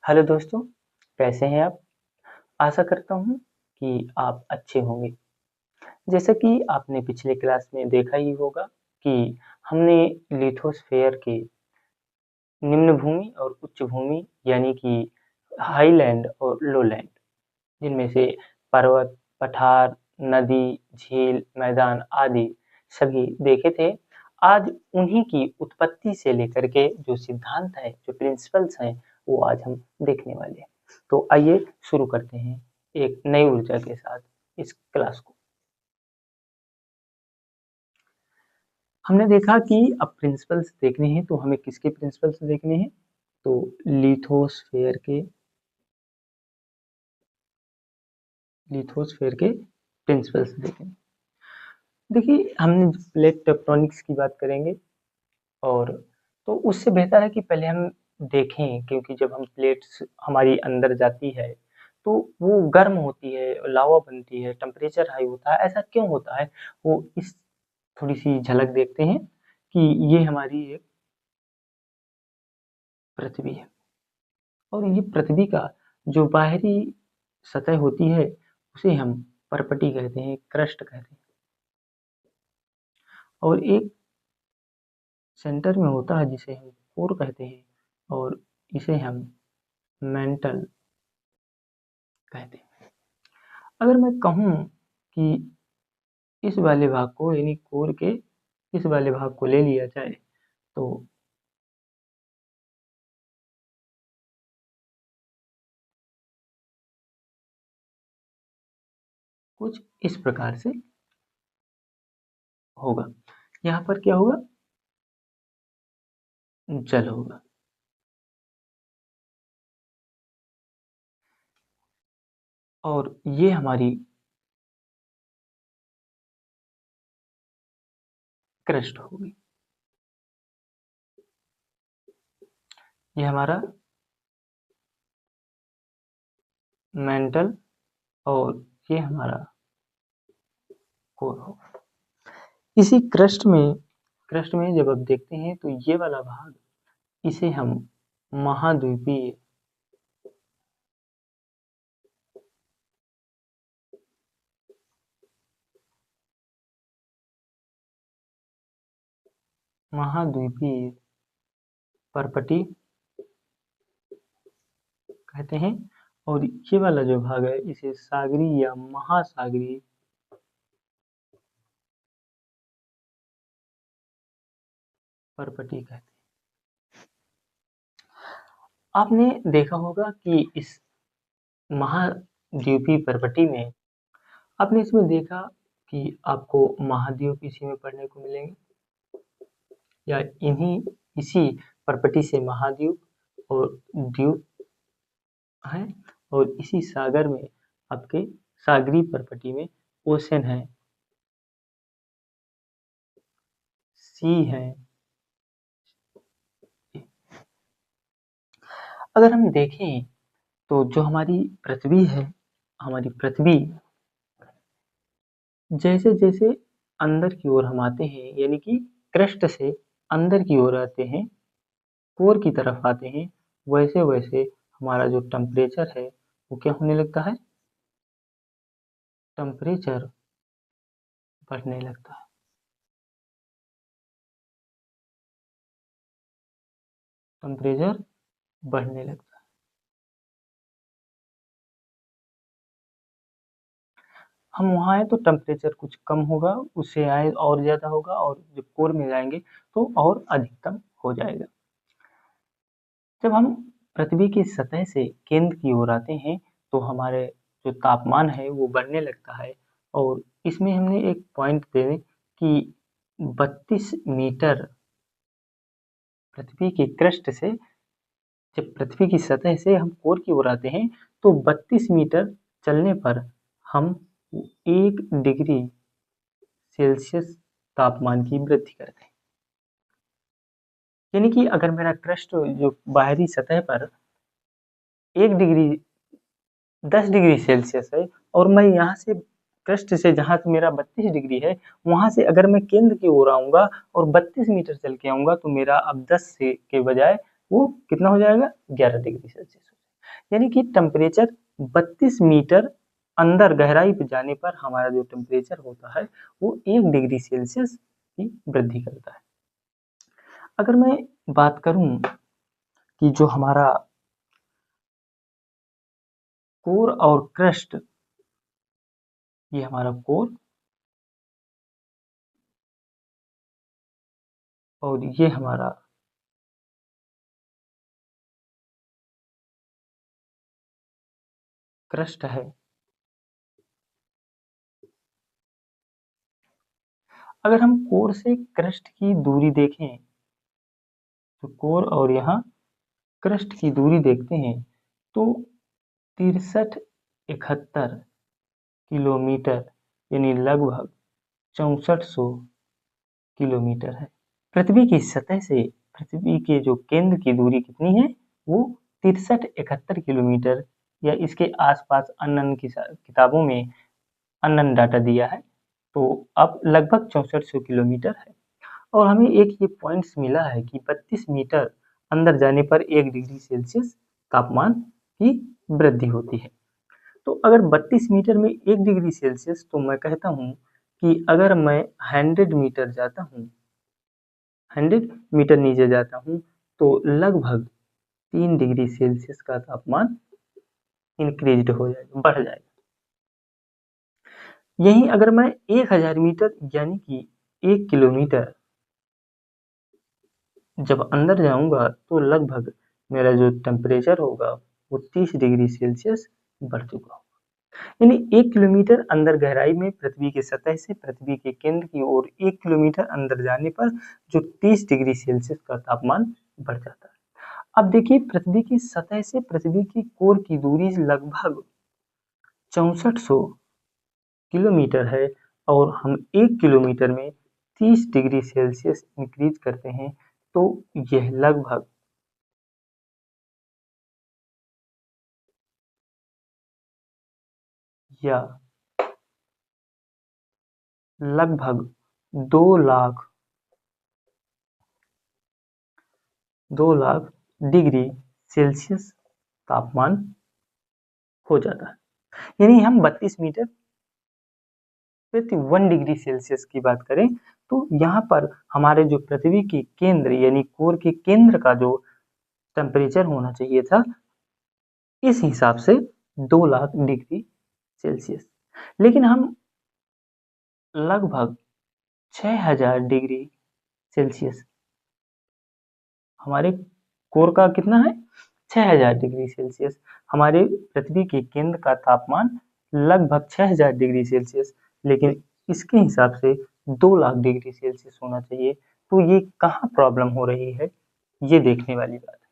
Hello दोस्तों, कैसे हैं आप? आशा करता हूँ कि आप अच्छे होंगे। जैसा कि आपने पिछले क्लास में देखा ही होगा कि हमने लिथोस्फीयर के निम्न भूमि और उच्च भूमि यानी कि हाईलैंड और लोलैंड जिनमें से पर्वत, पठार, नदी, झील, मैदान आदि सभी देखे थे। आज उन्हीं की उत्पत्ति से लेकर के जो सिद्धांत हैं, जो प्रिंसिपल्स हैं, वो आज हम देखने वाले हैं। तो आइए शुरू करते हैं एक नई ऊर्जा के साथ इस क्लास को। हमने देखा कि अब प्रिंसिपल्स देखने हैं तो हमें किसके प्रिंसिपल्स देखने हैं? तो लिथोस्फीयर के प्रिंसिपल्स देखेंगे। देखिए, हमने प्लेट टेक्टोनिक्स की बात करेंगे और तो उससे बेहतर है कि पहले हम देखें, क्योंकि जब हम प्लेट्स हमारी अंदर जाती है तो वो गर्म होती है, लावा बनती है, टेम्परेचर हाई होता है। ऐसा क्यों होता है? वो इस थोड़ी सी झलक देखते हैं कि ये हमारी एक पृथ्वी है और ये पृथ्वी का जो बाहरी सतह होती है उसे हम परपटी कहते हैं, क्रस्ट कहते हैं। और एक सेंटर में होता है जिसे हम कोर कहते हैं और इसे हम मेंटल कहते हैं। अगर मैं कहूँ कि इस वाले भाग को यानी कोर के इस वाले भाग को ले लिया जाए तो कुछ इस प्रकार से होगा। यहाँ पर क्या होगा? जल होगा। और ये हमारी क्रस्ट होगी। ये हमारा मेंटल और ये हमारा कोर होगा। इसी क्रस्ट में जब आप देखते हैं तो ये वाला भाग इसे हम महाद्वीपीय महाद्वीपीय परपटी कहते हैं और ये वाला जो भाग है इसे सागरीय या महासागरीय परपटी कहते हैं। आपने देखा होगा कि इस महाद्वीपीय परपटी में आपने इसमें देखा कि आपको महाद्वीप इसी में पढ़ने को मिलेंगे या इसी परपटी से महाद्वीप और द्वीप है और इसी सागर में आपके सागरीय परपटी में ओशन है, सी है। अगर हम देखें तो जो हमारी पृथ्वी है, हमारी पृथ्वी जैसे जैसे अंदर की ओर हम आते हैं यानी कि क्रस्ट से अंदर की ओर आते हैं, कोर की तरफ आते हैं, वैसे वैसे हमारा जो टेम्परेचर है वो क्या होने लगता है? टेम्परेचर बढ़ने लगता है। टेम्परेचर बढ़ने लगता है। हम वहाँ आए तो टेम्परेचर कुछ कम होगा, उससे आए और ज़्यादा होगा और जब कोर में जाएंगे तो और अधिकतम हो जाएगा। जब हम पृथ्वी की सतह से केंद्र की ओर आते हैं तो हमारे जो तापमान है वो बढ़ने लगता है और इसमें हमने एक पॉइंट दे कि 32 मीटर पृथ्वी के क्रस्ट से जब पृथ्वी की सतह से हम कोर की ओर आते हैं तो 32 मीटर चलने पर हम 1 डिग्री सेल्सियस तापमान की वृद्धि करते हैं। यानी कि अगर मेरा क्रस्ट जो बाहरी सतह पर 1 डिग्री 10 डिग्री सेल्सियस है और मैं यहाँ से क्रस्ट से जहाँ से मेरा 32 डिग्री है वहाँ से अगर मैं केंद्र की ओर आऊँगा और 32 मीटर चल के आऊँगा तो मेरा अब 10 से के बजाय वो कितना हो जाएगा? 11 डिग्री सेल्सियस। यानी कि टेम्परेचर 32 मीटर अंदर गहराई पे जाने पर हमारा जो टेम्परेचर होता है वो 1 डिग्री सेल्सियस की वृद्धि करता है। अगर मैं बात करूं कि जो हमारा कोर और क्रस्ट, ये हमारा कोर और ये हमारा क्रस्ट है। अगर हम कोर से क्रस्ट की दूरी देखें तो कोर और यहाँ क्रस्ट की दूरी देखते हैं तो 6371 किलोमीटर यानी लगभग 6400 किलोमीटर है। पृथ्वी की सतह से पृथ्वी के जो केंद्र की दूरी कितनी है वो 6371 किलोमीटर या इसके आसपास अन्य किताबों में अन्य डाटा दिया है, तो अब लगभग 6400 किलोमीटर है। और हमें एक ये पॉइंट्स मिला है कि 32 मीटर अंदर जाने पर 1 डिग्री सेल्सियस तापमान की वृद्धि होती है। तो अगर 32 मीटर में 1 डिग्री सेल्सियस, तो मैं कहता हूँ कि अगर मैं 100 मीटर जाता हूँ, 100 मीटर नीचे जाता हूँ तो लगभग 3 डिग्री सेल्सियस का तापमान इंक्रीज हो जाएगा, बढ़ जाएगा। यहीं अगर मैं 1000 मीटर यानी कि 1 किलोमीटर जब अंदर जाऊंगा तो लगभग मेरा जो टेम्परेचर होगा वो 30 डिग्री सेल्सियस बढ़ चुका होगा। यानी 1 किलोमीटर अंदर गहराई में पृथ्वी की सतह से पृथ्वी के केंद्र की ओर 1 किलोमीटर अंदर जाने पर जो 30 डिग्री सेल्सियस का तापमान बढ़ जाता है। अब देखिए, पृथ्वी की सतह से पृथ्वी की कोर की दूरी लगभग 6400 किलोमीटर है और हम 1 किलोमीटर में 30 डिग्री सेल्सियस इंक्रीज करते हैं तो यह लगभग या लगभग 2 लाख 2 लाख डिग्री सेल्सियस तापमान हो जाता है। यानी हम 32 मीटर प्रति 1 डिग्री सेल्सियस की बात करें तो यहाँ पर हमारे जो पृथ्वी के केंद्र यानी कोर के केंद्र का जो टेम्परेचर होना चाहिए था, इस हिसाब से 2 लाख डिग्री सेल्सियस, लेकिन हम लगभग 6000 डिग्री सेल्सियस, हमारे कोर का कितना है 6000 डिग्री सेल्सियस, हमारे पृथ्वी के केंद्र का तापमान लगभग 6000 डिग्री सेल्सियस, लेकिन इसके हिसाब से 2 लाख डिग्री सेल्सियस होना चाहिए। तो ये कहाँ प्रॉब्लम हो रही है, ये देखने वाली बात है।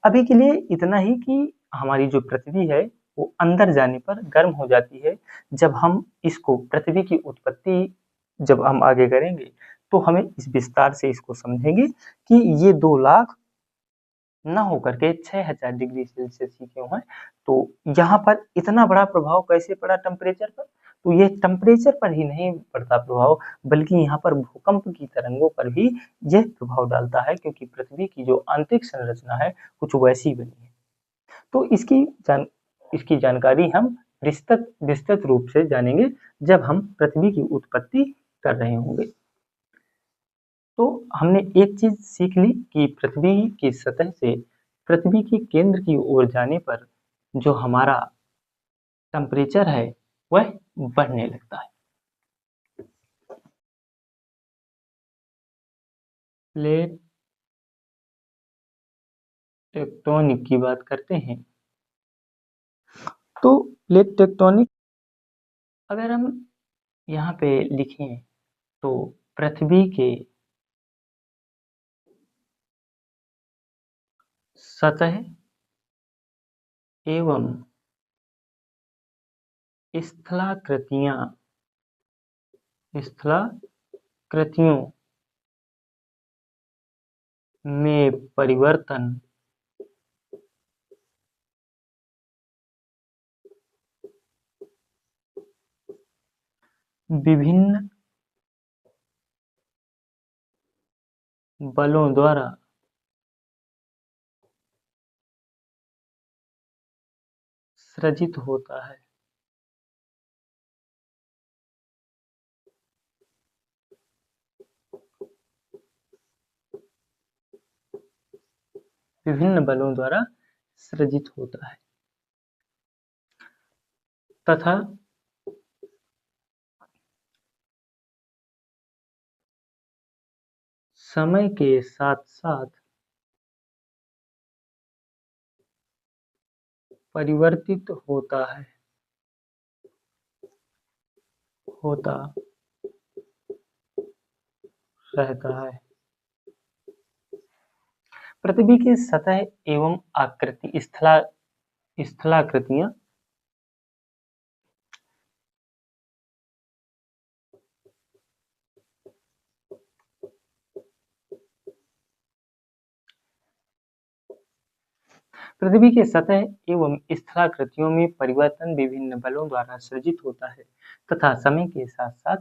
अभी के लिए इतना ही कि हमारी जो पृथ्वी है वो अंदर जाने पर गर्म हो जाती है। जब हम इसको पृथ्वी की उत्पत्ति जब हम आगे करेंगे तो हमें इस विस्तार से इसको समझेंगे कि ये 2 लाख न होकर के 6000 डिग्री सेल्सियस ही क्यों है। तो यहाँ पर इतना बड़ा प्रभाव कैसे पड़ा टेम्परेचर पर, तो ये टेम्परेचर पर ही नहीं पड़ता प्रभाव, बल्कि यहाँ पर भूकंप की तरंगों पर भी यह प्रभाव डालता है, क्योंकि पृथ्वी की जो आंतरिक संरचना है कुछ वैसी बनी है। तो इसकी जानकारी हम विस्तृत विस्तृत रूप से जानेंगे जब हम पृथ्वी की उत्पत्ति कर रहे होंगे। तो हमने एक चीज सीख ली कि पृथ्वी की सतह से पृथ्वी के केंद्र की ओर जाने पर जो हमारा टेम्परेचर है वह बढ़ने लगता है। प्लेट टेक्टोनिक की बात करते हैं तो प्लेट टेक्टोनिक अगर हम यहाँ पे लिखें तो पृथ्वी के सतह एवं स्थलाकृतियों में परिवर्तन विभिन्न बलों द्वारा सृजित होता है। विभिन्न बलों द्वारा सृजित होता है तथा समय के साथ साथ परिवर्तित होता रहता है। पृथ्वी की सतह एवं आकृति स्थलाकृतियां पृथ्वी की सतह एवं स्थलाकृतियों में परिवर्तन विभिन्न बलों द्वारा सृजित होता है तथा समय के साथ साथ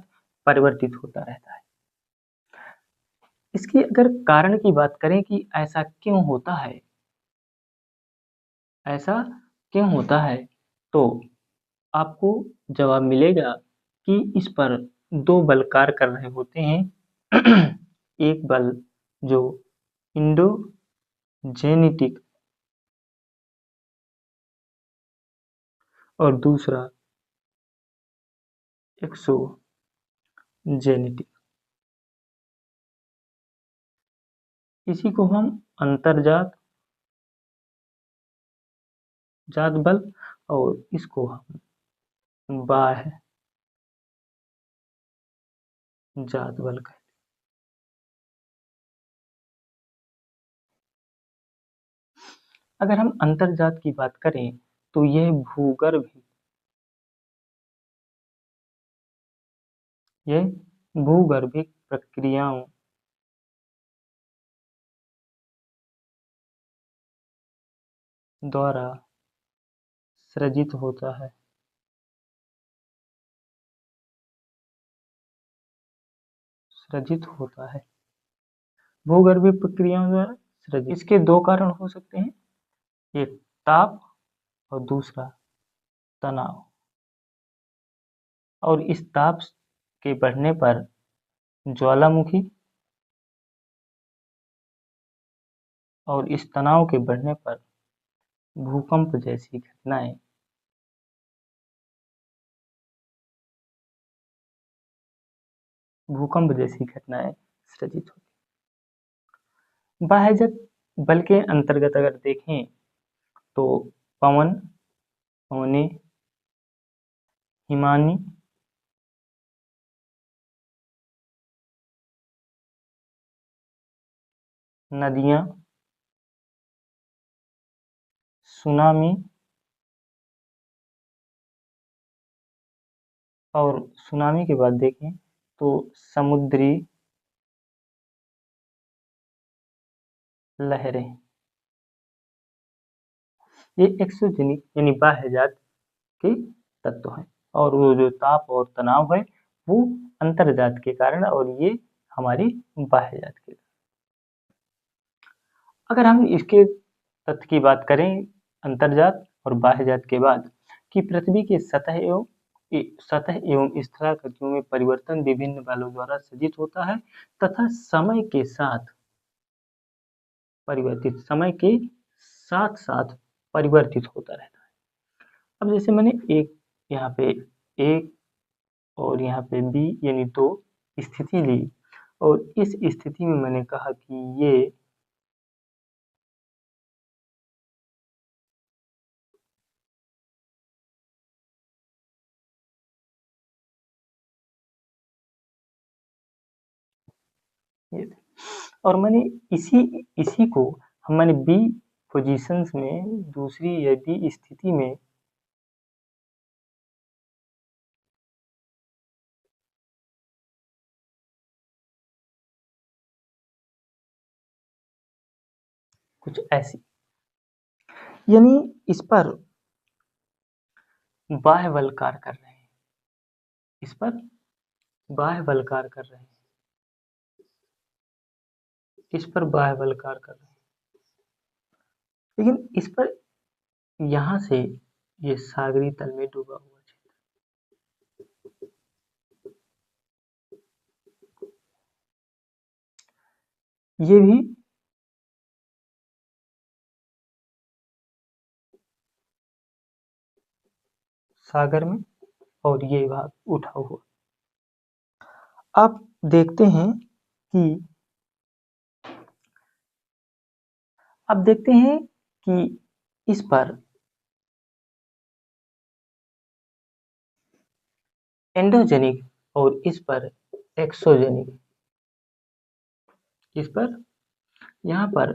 परिवर्तित होता रहता है। इसकी अगर कारण की बात करें कि ऐसा क्यों होता है, तो आपको जवाब मिलेगा कि इस पर दो बल कार्य कर रहे होते हैं। एक बल जो इंडोजेनेटिक और दूसरा एक्सोजेनेटिक। इसी को हम अंतर्जात बल और इसको हम बाह्य जात बल कहते हैं। अगर हम अंतर्जात की बात करें तो यह भूगर्भिक प्रक्रियाओं द्वारा सृजित होता है। भूगर्भिक प्रक्रियाओं द्वारा सृजित। इसके दो कारण हो सकते हैं, एक ताप और दूसरा तनाव। और इस ताप के बढ़ने पर ज्वालामुखी और इस तनाव के बढ़ने पर भूकंप जैसी घटनाएं सृजित होती हैं। बाह्यजात बल के अंतर्गत अगर देखें तो पवनें, हिमानी, नदियां, सुनामी और सुनामी के बाद देखें तो समुद्री लहरें। ये एक्सोजेनिक यानी बाह्यजात के तत्व हैं और वो जो ताप और तनाव है वो अंतर्जात के कारण और ये हमारी बाह्यजात के। अगर हम इसके तथ्य की बात करें अंतर्जात और बाह्यजात के बाद कि पृथ्वी के सतह एवं स्थलाकृतियों में परिवर्तन विभिन्न बलों द्वारा सृजित होता है तथा समय के साथ परिवर्तित होता रहता है। अब जैसे मैंने यहाँ पे एक और यहाँ पे बी यानी दो स्थिति ली और इस स्थिति में मैंने कहा कि ये और मैंने इसी को मैंने बी पोजीशंस में दूसरी या बी स्थिति में कुछ ऐसी, यानी इस पर बाह्य बल कार्य कर रहे हैं, लेकिन इस पर यहाँ से ये सागरी तल में डूबा हुआ क्षेत्र। ये भी सागर में, और ये भाग उठा हुआ। आप देखते हैं कि इस पर एंडोजेनिक और इस पर एक्सोजेनिक, इस पर यहाँ पर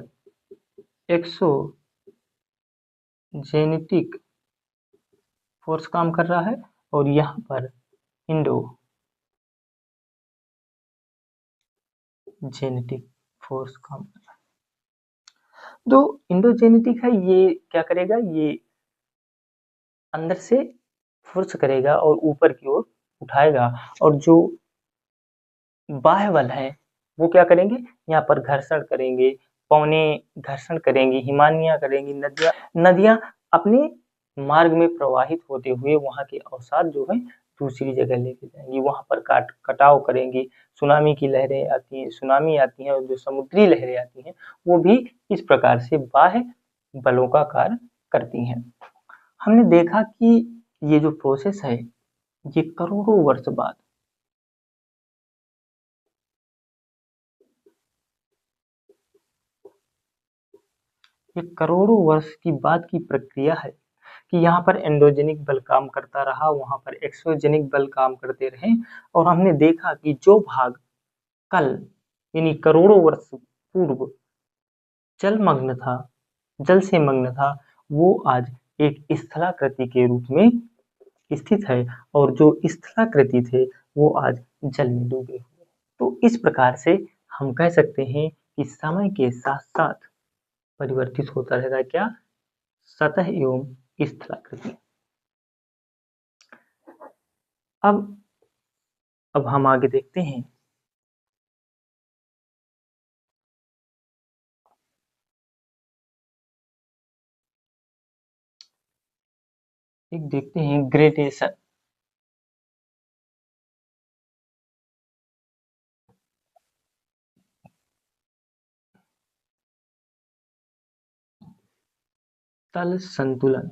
एक्सोजेनेटिक फोर्स काम कर रहा है और यहाँ पर इंडोजेनेटिक फोर्स काम कर रहा है। जो इंडोजेनेटिक है ये क्या करेगा, ये अंदर से फोर्स करेगा और ऊपर की ओर उठाएगा, और जो बाह्य बल है वो क्या करेंगे, यहाँ पर घर्षण करेंगे, पवने घर्षण करेंगी, हिमानियां करेंगी, नदियां अपने मार्ग में प्रवाहित होते हुए वहां के अवसाद जो है दूसरी जगह लेके जाएंगी, वहां पर कटाव करेंगी, सुनामी की लहरें आती हैं, सुनामी आती हैं, और जो समुद्री लहरें आती हैं वो भी इस प्रकार से बाह्य बलों का कार्य करती हैं। हमने देखा कि ये जो प्रोसेस है ये करोड़ों वर्ष बाद, ये करोड़ों वर्ष की बाद की प्रक्रिया है कि यहाँ पर एंडोजेनिक बल काम करता रहा, वहां पर एक्सोजेनिक बल काम करते रहे, और हमने देखा कि जो भाग कल यानी करोड़ों वर्ष पूर्व जलमग्न था, जल से मग्न था, वो आज एक स्थलाकृति के रूप में स्थित है, और जो स्थलाकृति थे वो आज जल में डूबे हुए। तो इस प्रकार से हम कह सकते हैं कि समय के साथ साथ परिवर्तित होता रहेगा क्या, सतह एवं स्थलाकृति। अब हम आगे देखते हैं। एक देखते हैं ग्रेडेशन। तल संतुलन।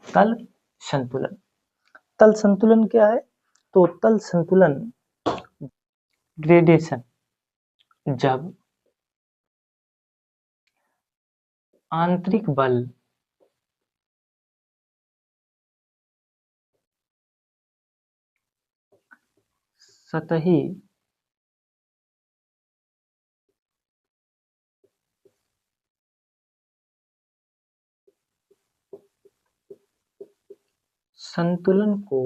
तल संतुलन, तल संतुलन क्या है, तो तल संतुलन ग्रेडेशन, जब आंतरिक बल सतही संतुलन को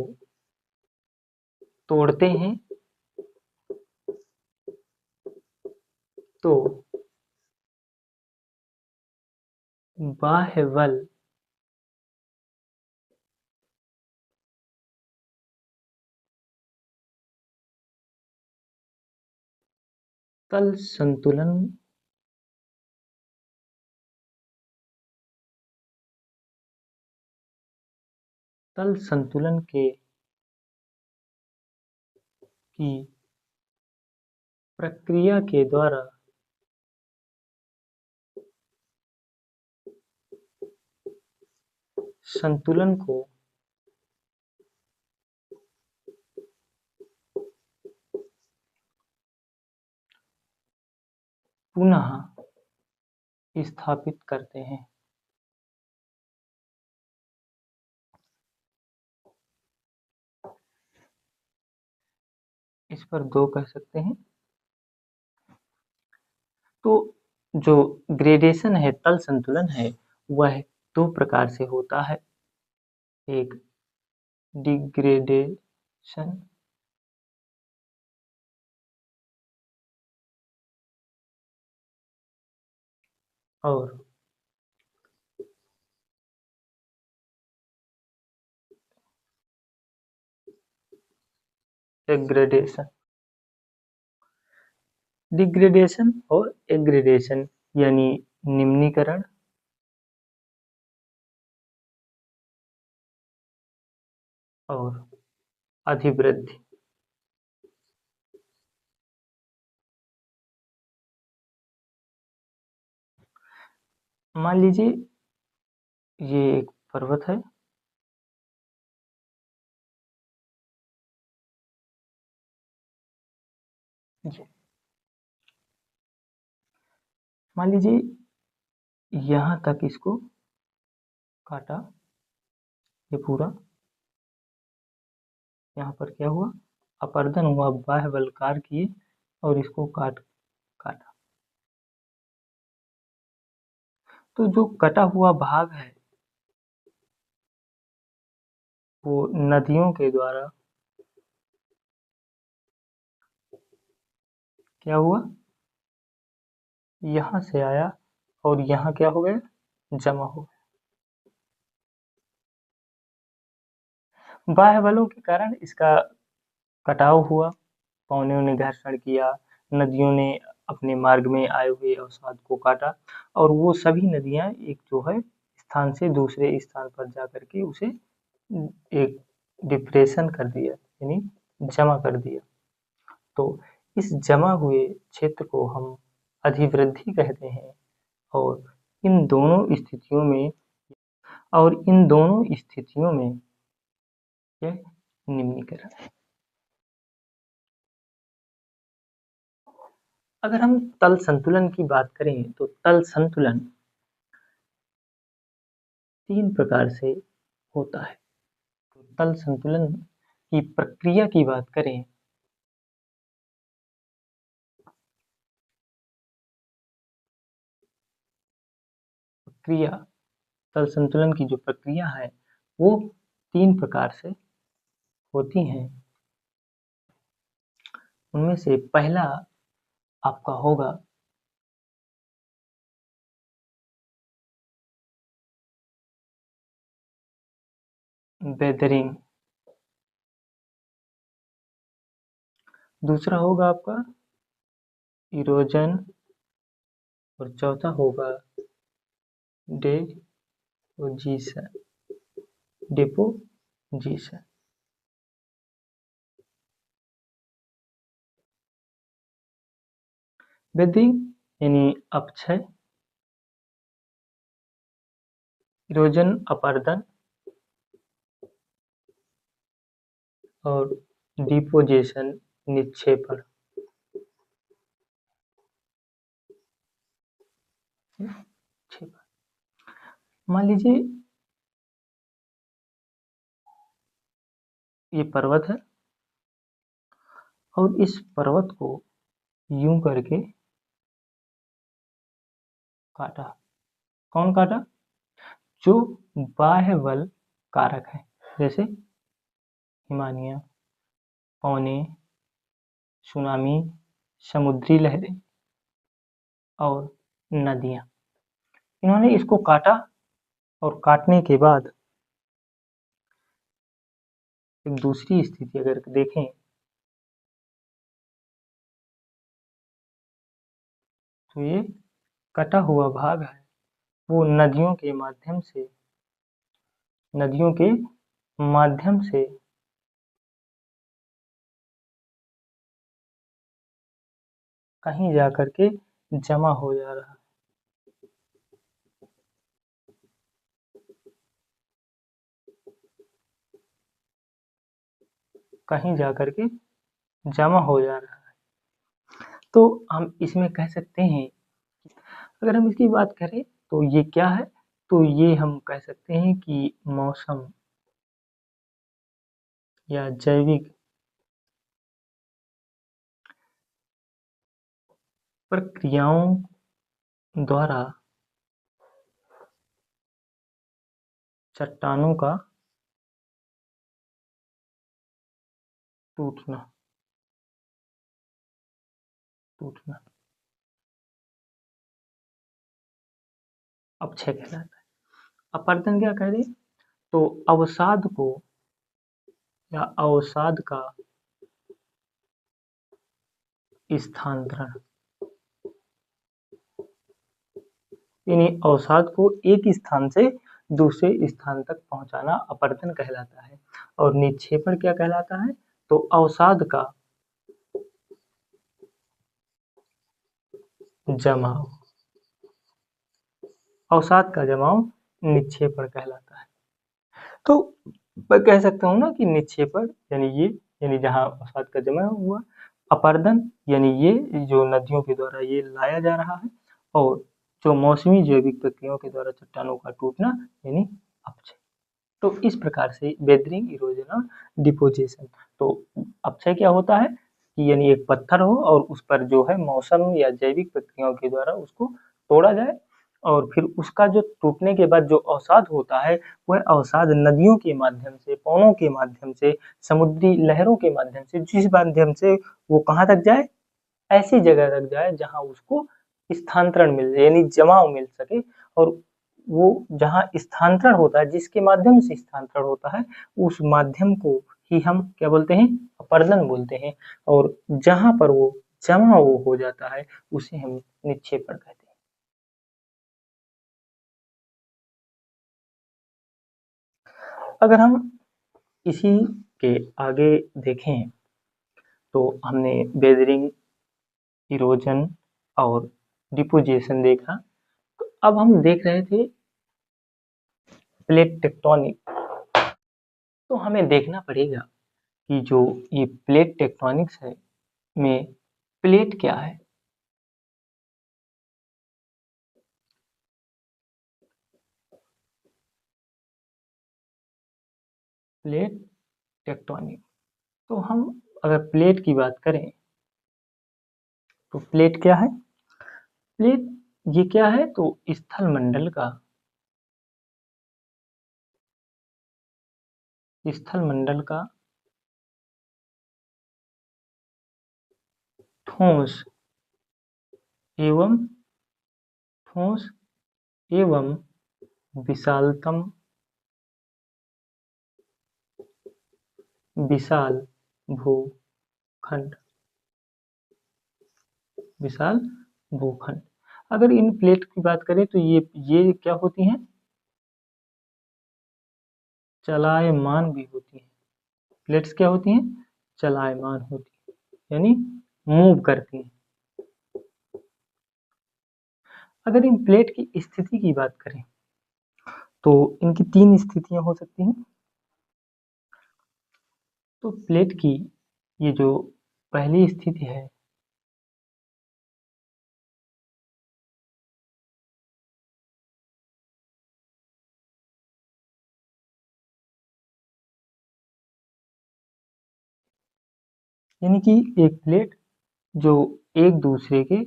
तोड़ते हैं तो बाह्य बल तल संतुलन तल संतुलन के की प्रक्रिया के द्वारा संतुलन को पुनः स्थापित करते हैं। इस पर दो कह सकते हैं। तो जो ग्रेडेशन है, तल संतुलन है, वह दो प्रकार से होता है। एक डिग्रेडेशन और एग्रेडेशन, डिग्रेडेशन और एग्रेडेशन यानी निम्नीकरण और अधिवृद्धि। मान लीजिए ये एक पर्वत है, मान लीजिए यहाँ तक इसको काटा, ये पूरा, यहाँ पर क्या हुआ, अपर्दन हुआ, बाह्य बलकार किए और इसको काटा। तो जो कटा हुआ भाग है वो नदियों के द्वारा क्या हुआ, यहाँ से आया और यहाँ क्या हो गया, जमा हो गया। बाह्य बलों के कारण इसका कटाव हुआ, पौनों ने घर्षण किया, नदियों ने अपने मार्ग में आए हुए अवसाद को काटा और वो सभी नदियां एक जो है स्थान से दूसरे स्थान पर जाकर के उसे एक डिप्रेशन कर दिया, यानी जमा कर दिया। तो इस जमा हुए क्षेत्र को हम अधिवृद्धि कहते हैं और इन दोनों स्थितियों में यह निम्नीकरण है। अगर हम तल संतुलन की बात करें तो तल संतुलन 3 प्रकार से होता है। तो तल संतुलन की प्रक्रिया की बात करें तल संतुलन की जो प्रक्रिया है वो 3 प्रकार से होती हैं। उनमें से पहला आपका होगा वेदरिंग, दूसरा होगा आपका इरोजन और चौथा होगा डेपोजिशन। डेपोजिशन वेदरिंग यानी अपक्षय, इरोजन अपरदन और डिपोजिशन निक्षेपण। मान लीजिए ये पर्वत है और इस पर्वत को यूं करके काटा। कौन काटा, जो बाह्य बल कारक है, जैसे हिमानियां, पौने, सुनामी, समुद्री लहरें और नदियां। इन्होंने इसको काटा और काटने के बाद एक दूसरी स्थिति अगर देखें तो ये कटा हुआ भाग है वो नदियों के माध्यम से कहीं जाकर के जमा हो जा रहा है। कहीं जाकर के जमा हो जा रहा है। तो हम इसमें कह सकते हैं, अगर हम इसकी बात करें तो ये क्या है, तो ये हम कह सकते हैं कि मौसम या जैविक प्रक्रियाओं द्वारा चट्टानों का टूटना अपक्षय कहलाता है। अपरदन क्या कह रहे, तो अवसाद को या अवसाद का स्थानांतरण, यानी अवसाद को एक स्थान से दूसरे स्थान तक पहुंचाना अपरदन कहलाता है। और निक्षेपण क्या कहलाता है? तो अवसाद का जमाव, अवसाद का जमाव निक्षेपण कहलाता है। तो मैं कह सकता हूँ ना कि निक्षेपण यानी ये, यानी जहाँ अवसाद का जमाव हुआ, अपरदन यानी ये जो नदियों के द्वारा ये लाया जा रहा है, और जो मौसमी जैविक प्रक्रियाओं के द्वारा चट्टानों का टूटना यानी अपक्षय। तो इस प्रकार से वेदरिंग, इरोजन और डिपोजिशन। तो अपक्षय क्या होता है कि यानी एक पत्थर हो और उस पर जो है मौसम या जैविक प्रक्रियाओं के द्वारा उसको तोड़ा जाए, और फिर उसका जो टूटने के बाद जो अवसाद होता है, वह अवसाद नदियों के माध्यम से, पवनों के माध्यम से, समुद्री लहरों के माध्यम से, जिस माध्यम से वो कहाँ तक जाए, ऐसी जगह तक जाए जहाँ उसको स्थानांतरण मिल जाए, यानी जमाव मिल सके। और वो जहाँ स्थानांतरण होता है, जिसके माध्यम से स्थानांतरण होता है, उस माध्यम को ही हम क्या बोलते हैं? अपरदन बोलते हैं। और जहाँ पर वो जमा वो हो जाता है, उसे हम निक्षेपण कहते हैं। अगर हम इसी के आगे देखें, तो हमने वेदरिंग, इरोजन और डिपोजिशन देखा। तो अब हम देख रहे थे प्लेट टेक्टोनिक। तो हमें देखना पड़ेगा कि जो ये प्लेट टेक्टोनिक्स है में प्लेट क्या है। प्लेट टेक्टोनिक, तो हम अगर प्लेट की बात करें, तो प्लेट क्या है? प्लेट ये क्या है? तो स्थल मंडल का, स्थल मंडल का ठोस एवं ठोस एवं विशालतम, विशाल भूखंड, विशाल भूखंड। अगर इन प्लेट की बात करें तो ये क्या होती हैं? चलायमान भी होती हैं। प्लेट्स क्या होती हैं? चलायमान होती हैं, यानी मूव करती हैं। अगर इन प्लेट की स्थिति की बात करें, तो इनकी तीन स्थितियां हो सकती हैं। तो प्लेट की ये जो पहली स्थिति है, यानी कि एक प्लेट जो एक दूसरे के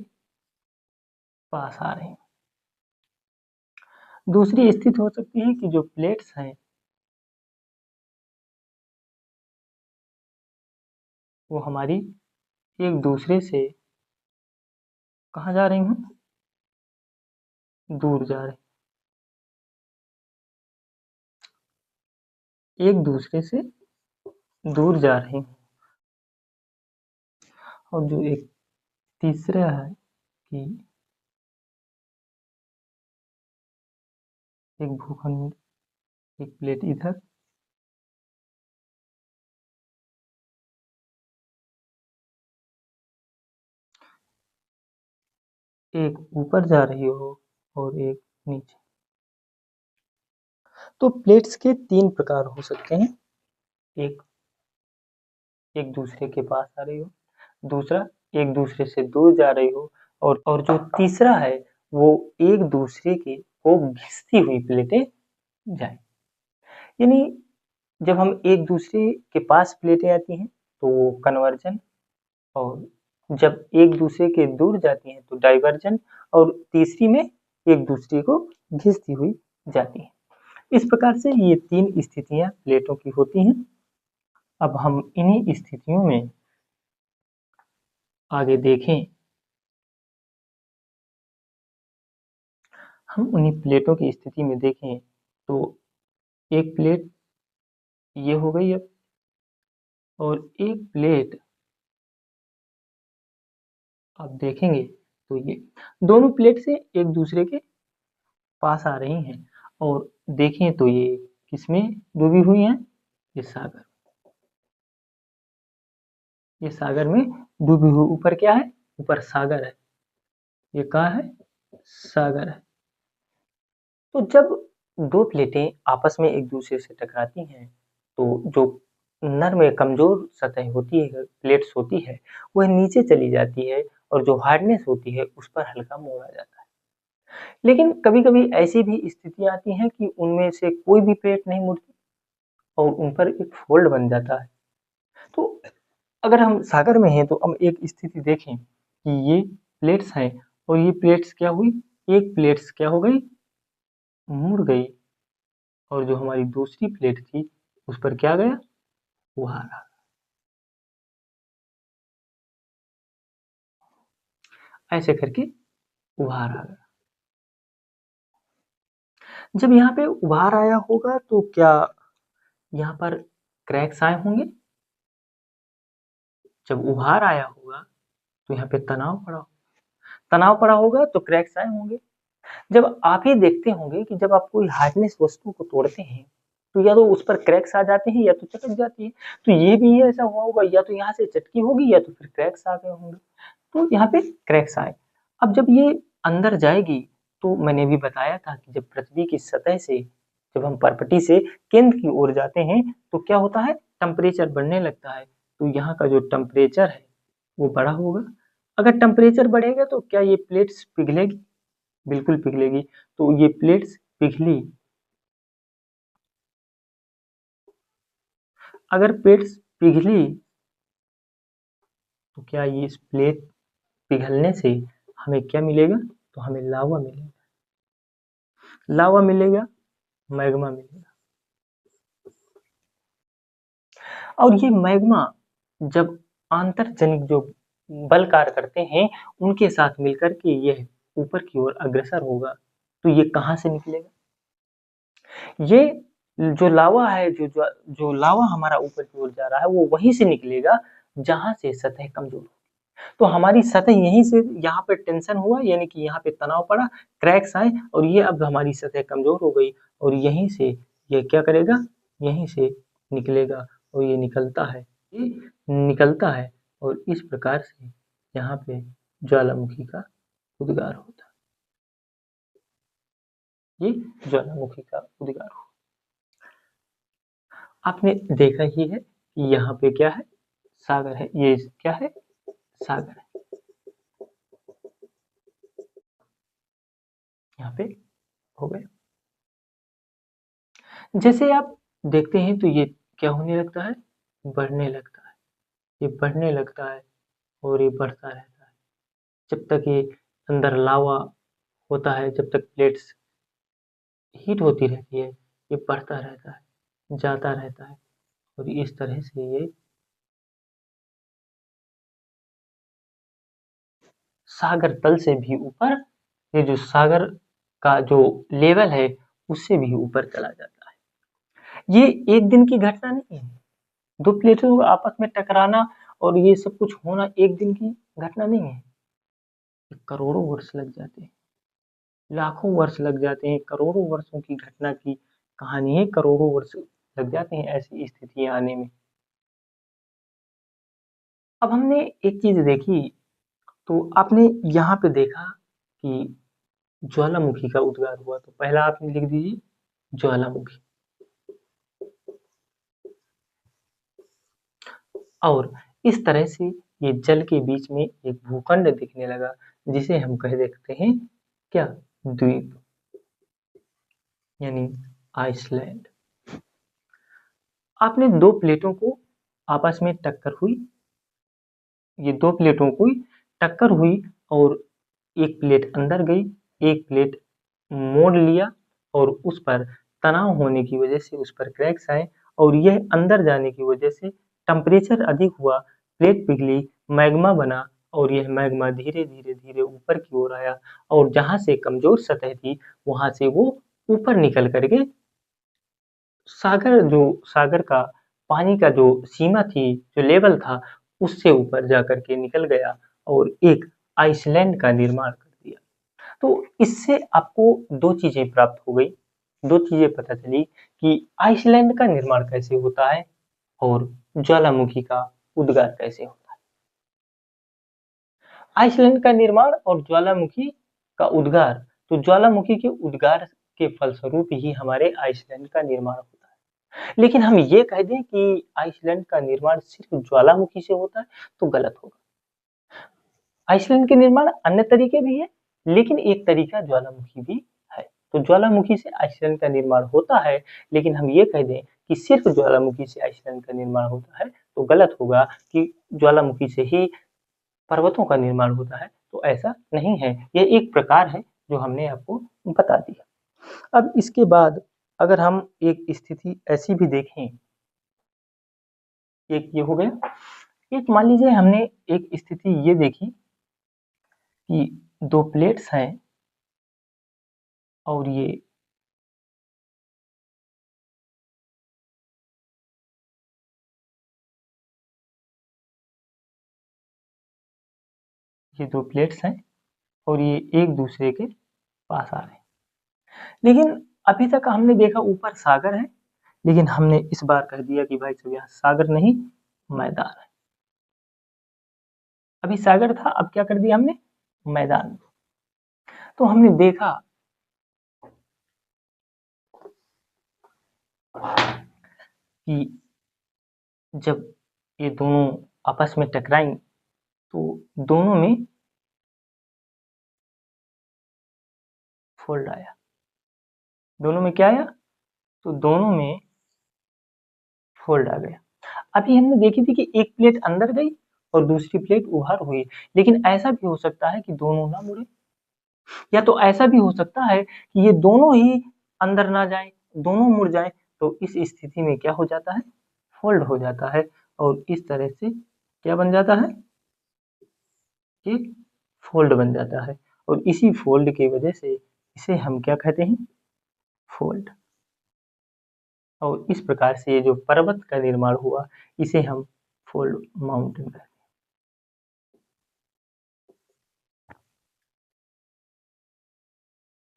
पास आ रहे हैं। दूसरी स्थिति हो सकती है कि जो प्लेट्स हैं वो हमारी एक दूसरे से कहाँ जा रही हैं? दूर जा रही, एक दूसरे से दूर जा रही हैं। और जो एक तीसरा है कि एक भूखंड, एक प्लेट इधर, एक ऊपर जा रही हो और एक नीचे। तो प्लेट्स के तीन प्रकार हो सकते हैं। एक एक दूसरे के पास आ रही हो, दूसरा एक दूसरे से दूर जा रही हो, और जो तीसरा है वो एक दूसरे के को घिसती हुई प्लेटें जाए। यानी जब हम एक दूसरे के पास प्लेटें आती हैं तो वो कन्वर्जन, और जब एक दूसरे के दूर जाती हैं तो डाइवर्जन, और तीसरी में एक दूसरे को घिसती हुई जाती है। इस प्रकार से ये तीन स्थितियां प्लेटों की होती हैं। अब हम इन्हीं स्थितियों में आगे देखें, हम उन्हीं प्लेटों की स्थिति में देखें, तो एक प्लेट ये हो गई अब, और एक प्लेट आप देखेंगे तो ये दोनों प्लेट से एक दूसरे के पास आ रही हैं और देखें तो ये किसमें डूबी हुई हैं? ये सागर, ये सागर में डूबी हुई। ऊपर क्या है? ऊपर सागर है। ये कहाँ है? सागर है। तो जब दो प्लेटें आपस में एक दूसरे से टकराती हैं तो जो नर्म या कमजोर सतह होती है, प्लेट्स होती है, वह नीचे चली जाती है और जो हार्डनेस होती है उस पर हल्का मोड़ आ जाता है। लेकिन कभी-कभी ऐसी भी स्थितियां आती हैं कि उनमें से कोई भी प्लेट नहीं मुड़ती और उन पर एक फोल्ड बन जाता है। तो अगर हम सागर में हैं तो हम एक स्थिति देखें कि ये प्लेट्स हैं और ये प्लेट्स क्या हुई? एक प्लेट्स क्या हो गई? मुड़ गई और जो हमारी दूसरी प्लेट थी उस पर क्या गया? उभार आ गया। ऐसे करके उभार आ गया। जब यहाँ पे उभार आया होगा तो क्या यहाँ पर क्रैक्स आए होंगे? जब उभार आया होगा तो यहाँ पे तनाव पड़ा होगा तो क्रैक्स आए होंगे। जब आप ही देखते होंगे कि जब आप कोई हार्डनेस वस्तु को तोड़ते हैं तो या तो उस पर क्रैक्स आ जाते हैं या तो चटक जाती है। तो ये भी ऐसा हुआ होगा, या तो यहाँ से चटकी होगी या तो फिर क्रैक्स आ गए होंगे। तो यहाँ पे क्रैक्स आए। अब जब ये अंदर जाएगी तो मैंने भी बताया था कि जब पृथ्वी की सतह से, जब हम परपटी से केंद्र की ओर जाते हैं तो क्या होता है? टेम्परेचर बढ़ने लगता है। तो यहाँ का जो टेम्परेचर है वो बढ़ा होगा। अगर टेम्परेचर बढ़ेगा तो क्या ये प्लेट्स पिघलेगी? बिल्कुल पिघलेगी। तो ये प्लेट्स पिघली। अगर प्लेट्स पिघली तो क्या ये इस प्लेट पिघलने से हमें क्या मिलेगा? तो हमें लावा मिलेगा। लावा मिलेगा, मैग्मा मिलेगा। और ये मैग्मा जब आंतरजनिक जो बल कार्य करते हैं उनके साथ मिलकर के यह ऊपर की ओर अग्रसर होगा। तो ये कहाँ से निकलेगा? ये जो लावा है, जो लावा हमारा ऊपर की ओर जा रहा है वो वहीं से निकलेगा जहां से सतह कमजोर हो। तो हमारी सतह यहीं से, यहाँ पे टेंशन हुआ यानी कि यहाँ पे तनाव पड़ा, क्रैक्स आए और ये अब हमारी सतह कमजोर हो गई और यहीं से ये क्या करेगा? यहीं से निकलेगा और ये निकलता है, ये निकलता है और इस प्रकार से यहाँ पे ज्वालामुखी का उद्गार होता है। ये ज्वालामुखी का उद्गार हो। आपने देखा ही है कि यहाँ पे क्या है? सागर है। ये क्या है? सागर है। यहाँ पे हो गया। जैसे आप देखते हैं तो ये क्या होने लगता है? बढ़ने लगता है। ये बढ़ने लगता है और ये बढ़ता रहता है जब तक ये अंदर लावा होता है, जब तक प्लेट्स हीट होती रहती है ये बढ़ता रहता है, जाता रहता है और इस तरह से ये सागर तल से भी ऊपर, ये जो सागर का जो लेवल है उससे भी ऊपर चला जाता है। ये एक दिन की घटना नहीं है। दो प्लेटों को आपस में टकराना और ये सब कुछ होना एक दिन की घटना नहीं है। करोड़ों वर्ष लग जाते हैं, लाखों वर्ष लग जाते हैं, करोड़ों वर्षों की घटना की कहानी है, करोड़ों वर्ष लग जाते हैं ऐसी स्थितियां आने में। अब हमने एक चीज देखी तो आपने यहाँ पे देखा कि ज्वालामुखी का उद्गार हुआ तो पहला आपने लिख दीजिए ज्वालामुखी। और इस तरह से ये जल के बीच में एक भूखंड दिखने लगा जिसे हम कह देखते हैं क्या? द्वीप, यानी आइसलैंड। आपने दो प्लेटों को आपस में टक्कर हुई, ये दो प्लेटों की टक्कर हुई और एक प्लेट अंदर गई, एक प्लेट मोड़ लिया और उस पर तनाव होने की वजह से उस पर क्रैक्स आए और यह अंदर जाने की वजह से टेम्परेचर अधिक हुआ, प्लेट पिघली, मैग्मा बना और यह मैग्मा धीरे धीरे धीरे ऊपर की ओर आया और जहां से कमजोर सतह थी वहां से वो ऊपर निकल करके सागर का पानी का जो सीमा थी, जो लेवल था उससे ऊपर जा करके निकल गया और एक आइसलैंड का निर्माण कर दिया। तो इससे आपको दो चीजें प्राप्त हो गई, दो चीजें पता चली कि आइसलैंड का निर्माण कैसे होता है और ज्वालामुखी का उद्गार कैसे होता है। आइसलैंड का निर्माण और ज्वालामुखी का उद्गार, तो ज्वालामुखी के उद्गार के फलस्वरूप ही हमारे आइसलैंड का निर्माण होता है। लेकिन हम ये कह दें कि आइसलैंड का निर्माण सिर्फ ज्वालामुखी से होता है तो गलत होगा। आइसलैंड के निर्माण अन्य तरीके भी है, लेकिन एक तरीका ज्वालामुखी भी है। तो ज्वालामुखी से आइसलैंड का निर्माण होता है, लेकिन हम ये कह दें कि सिर्फ ज्वालामुखी से आइसलैंड का निर्माण होता है तो गलत होगा कि ज्वालामुखी से ही पर्वतों का निर्माण होता है, तो ऐसा नहीं है। यह एक प्रकार है जो हमने आपको बता दिया। अब इसके बाद अगर हम एक स्थिति ऐसी भी देखें, एक ये हो गया, एक मान लीजिए हमने एक स्थिति ये देखी कि दो प्लेट्स हैं और ये दो प्लेट्स हैं और ये एक दूसरे के पास आ रहे हैं। लेकिन अभी तक हमने देखा ऊपर सागर है, लेकिन हमने इस बार कह दिया कि भाई साहब यहाँ सागर नहीं, मैदान है। अभी सागर था, अब क्या कर दिया हमने, मैदान। तो हमने देखा कि जब ये दोनों आपस में टकराई तो दोनों में फोल्ड आया। दोनों में क्या आया, तो दोनों में फोल्ड आ गया। अभी हमने देखी थी कि एक प्लेट अंदर गई और दूसरी प्लेट उबार हुई, लेकिन ऐसा भी हो सकता है कि दोनों ना मुड़े, या तो ऐसा भी हो सकता है कि ये दोनों ही अंदर ना जाए, दोनों मुड़ जाए। तो इस स्थिति में क्या हो जाता है, फोल्ड हो जाता है और इस तरह से क्या बन जाता है, कि फोल्ड बन जाता है। और इसी फोल्ड की वजह से इसे हम क्या कहते हैं, फोल्ड। और इस प्रकार से ये जो पर्वत का निर्माण हुआ इसे हम फोल्ड माउंटेन कहते हैं।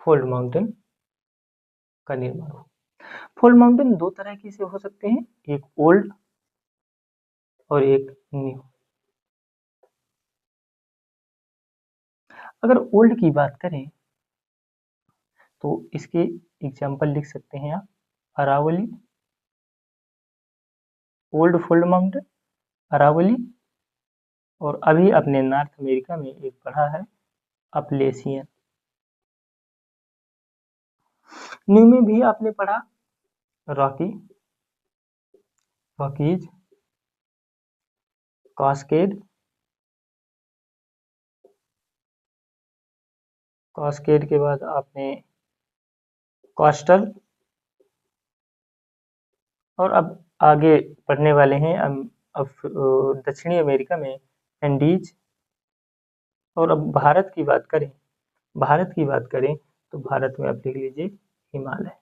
फोल्ड माउंटेन का निर्माण हुआ। फोल्ड माउंटेन दो तरह की से हो सकते हैं, एक ओल्ड और एक न्यू। अगर ओल्ड की बात करें तो इसके एग्जाम्पल लिख सकते हैं आप, Aravalli, old fold mountain, Aravalli. और अभी अपने नॉर्थ अमेरिका में एक पढ़ा है, अपलेशियन। न्यू में भी आपने पढ़ा रॉकी, रॉकीज, कास्केड, कास्केड के बाद आपने कोस्टल। और अब आगे पढ़ने वाले हैं अब दक्षिणी अमेरिका में एंडीज। और अब भारत की बात करें, भारत की बात करें तो भारत में आप लिख लीजिए हिमालय।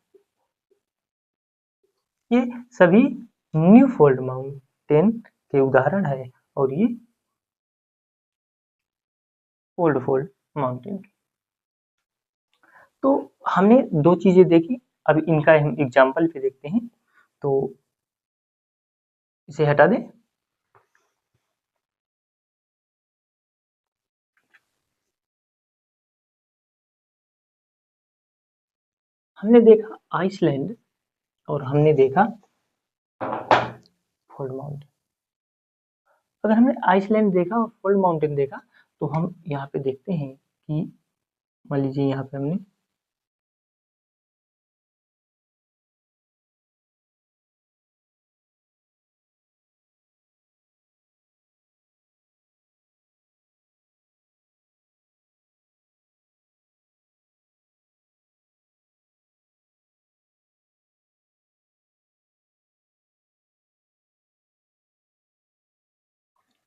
ये सभी न्यू फोल्ड माउंटेन के उदाहरण है और ये ओल्ड फोल्ड माउंटेन। तो हमने दो चीजें देखी, अब इनका हम एग्जाम्पल भी देखते हैं। तो इसे हटा दें। हमने देखा आइसलैंड और हमने देखा फोल्ड माउंटेन। अगर हमने आइसलैंड देखा और फोल्ड माउंटेन देखा तो हम यहाँ पे देखते हैं कि मान लीजिए यहाँ पे हमने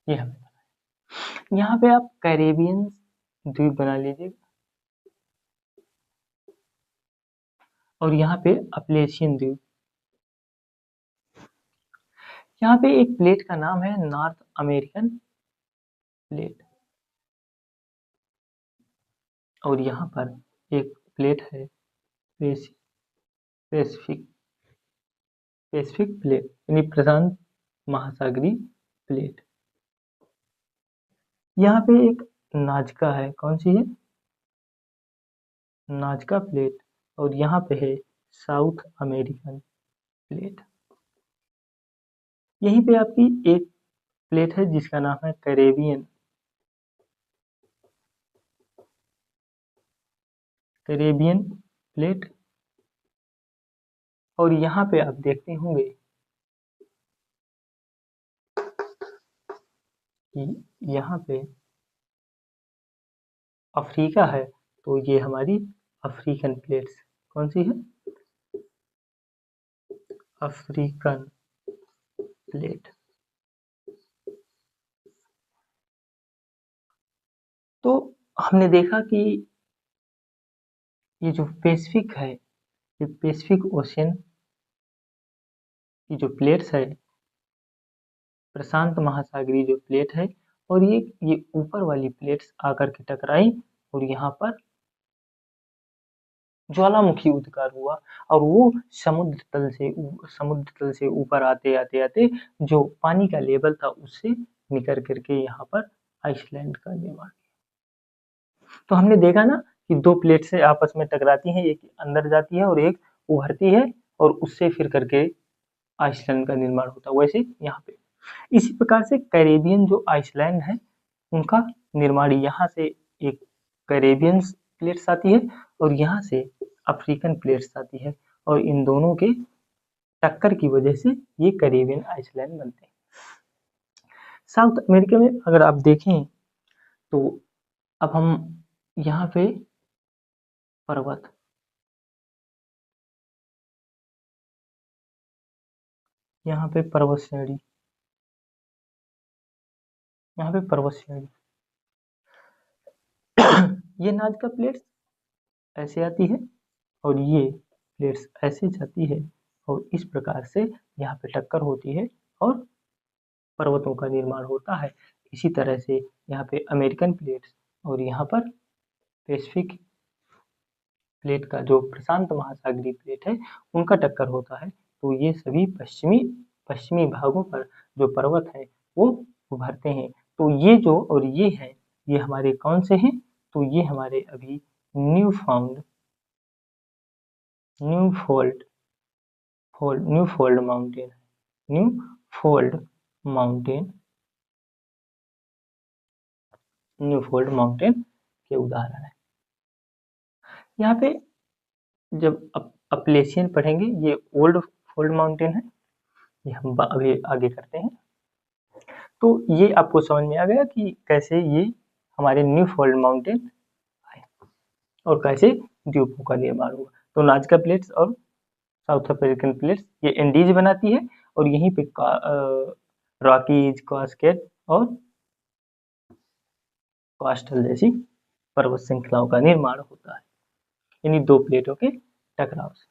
ये हमें यहाँ पे आप कैरेबियन द्वीप बना लीजिए और यहाँ पे अपलेशियन द्वीप। यहाँ पे एक प्लेट का नाम है नॉर्थ अमेरिकन प्लेट। और यहाँ पर एक प्लेट है पैसिफिक पैसिफिक प्लेट यानी प्रशांत महासागरीय प्लेट। यहाँ पे एक नाजका है, कौन सी है? नाजका प्लेट। और यहाँ पे है साउथ अमेरिकन प्लेट। यहीं पे आपकी एक प्लेट है जिसका नाम है कैरेबियन प्लेट। और यहाँ पे आप देखते होंगे कि यहाँ पे अफ्रीका है, तो ये हमारी अफ्रीकन प्लेट्स। कौन सी है? African plate. तो हमने देखा कि ये जो पैसिफिक है, ये पैसिफिक ओशियन की जो प्लेट्स है, प्रशांत महासागरीय जो प्लेट है, और ये ऊपर वाली प्लेट्स आकर के टकराई और यहाँ पर ज्वालामुखी उद्गार हुआ। और वो समुद्र तल से ऊपर आते आते आते जो पानी का लेवल था उससे निकल करके यहाँ पर आइसलैंड का निर्माण। तो हमने देखा ना कि दो प्लेट से आपस में टकराती हैं, एक अंदर जाती है और एक उभरती है, और उससे फिर करके आइसलैंड का निर्माण होता है। वैसे यहाँ पे इसी प्रकार से कैरेबियन जो आइसलैंड है उनका निर्माण, यहाँ से एक कैरेबियन प्लेट्स आती है और यहाँ से अफ्रीकन प्लेट्स आती है, और इन दोनों के टक्कर की वजह से ये कैरेबियन आइसलैंड बनते हैं। साउथ अमेरिका में अगर आप देखें तो अब हम यहाँ पे पर्वत, यहाँ पे पर्वत श्रेणी, यहाँ पे पर्वत श्रेणी ये नाजका प्लेट्स ऐसे आती है और ये प्लेट्स ऐसे जाती है, और इस प्रकार से यहाँ पे टक्कर होती है और पर्वतों का निर्माण होता है। इसी तरह से यहाँ पे अमेरिकन प्लेट्स और यहाँ पर पैसिफिक प्लेट का जो प्रशांत महासागरीय प्लेट है उनका टक्कर होता है, तो ये सभी पश्चिमी भागों पर जो पर्वत है वो उभरते हैं। तो ये जो और ये है, ये हमारे कौन से हैं? तो ये हमारे अभी new fold mountain new fold mountain के उदाहरण है। यहाँ पे जब अपलेशियन पढ़ेंगे, ये ओल्ड फोल्ड माउंटेन है, ये हम अभी आगे करते हैं। तो ये आपको समझ में आ गया कि कैसे ये हमारे न्यू फोल्ड माउंटेन आए और कैसे द्वीपों का निर्माण हुआ। तो नाजका प्लेट्स और साउथ अफ्रीकन प्लेट्स ये एंडीज बनाती है, और यहीं पे रॉकीज, कास्केड और कास्टल जैसी पर्वत श्रृंखलाओं का निर्माण होता है इन्हीं दो प्लेटों के टकराव से।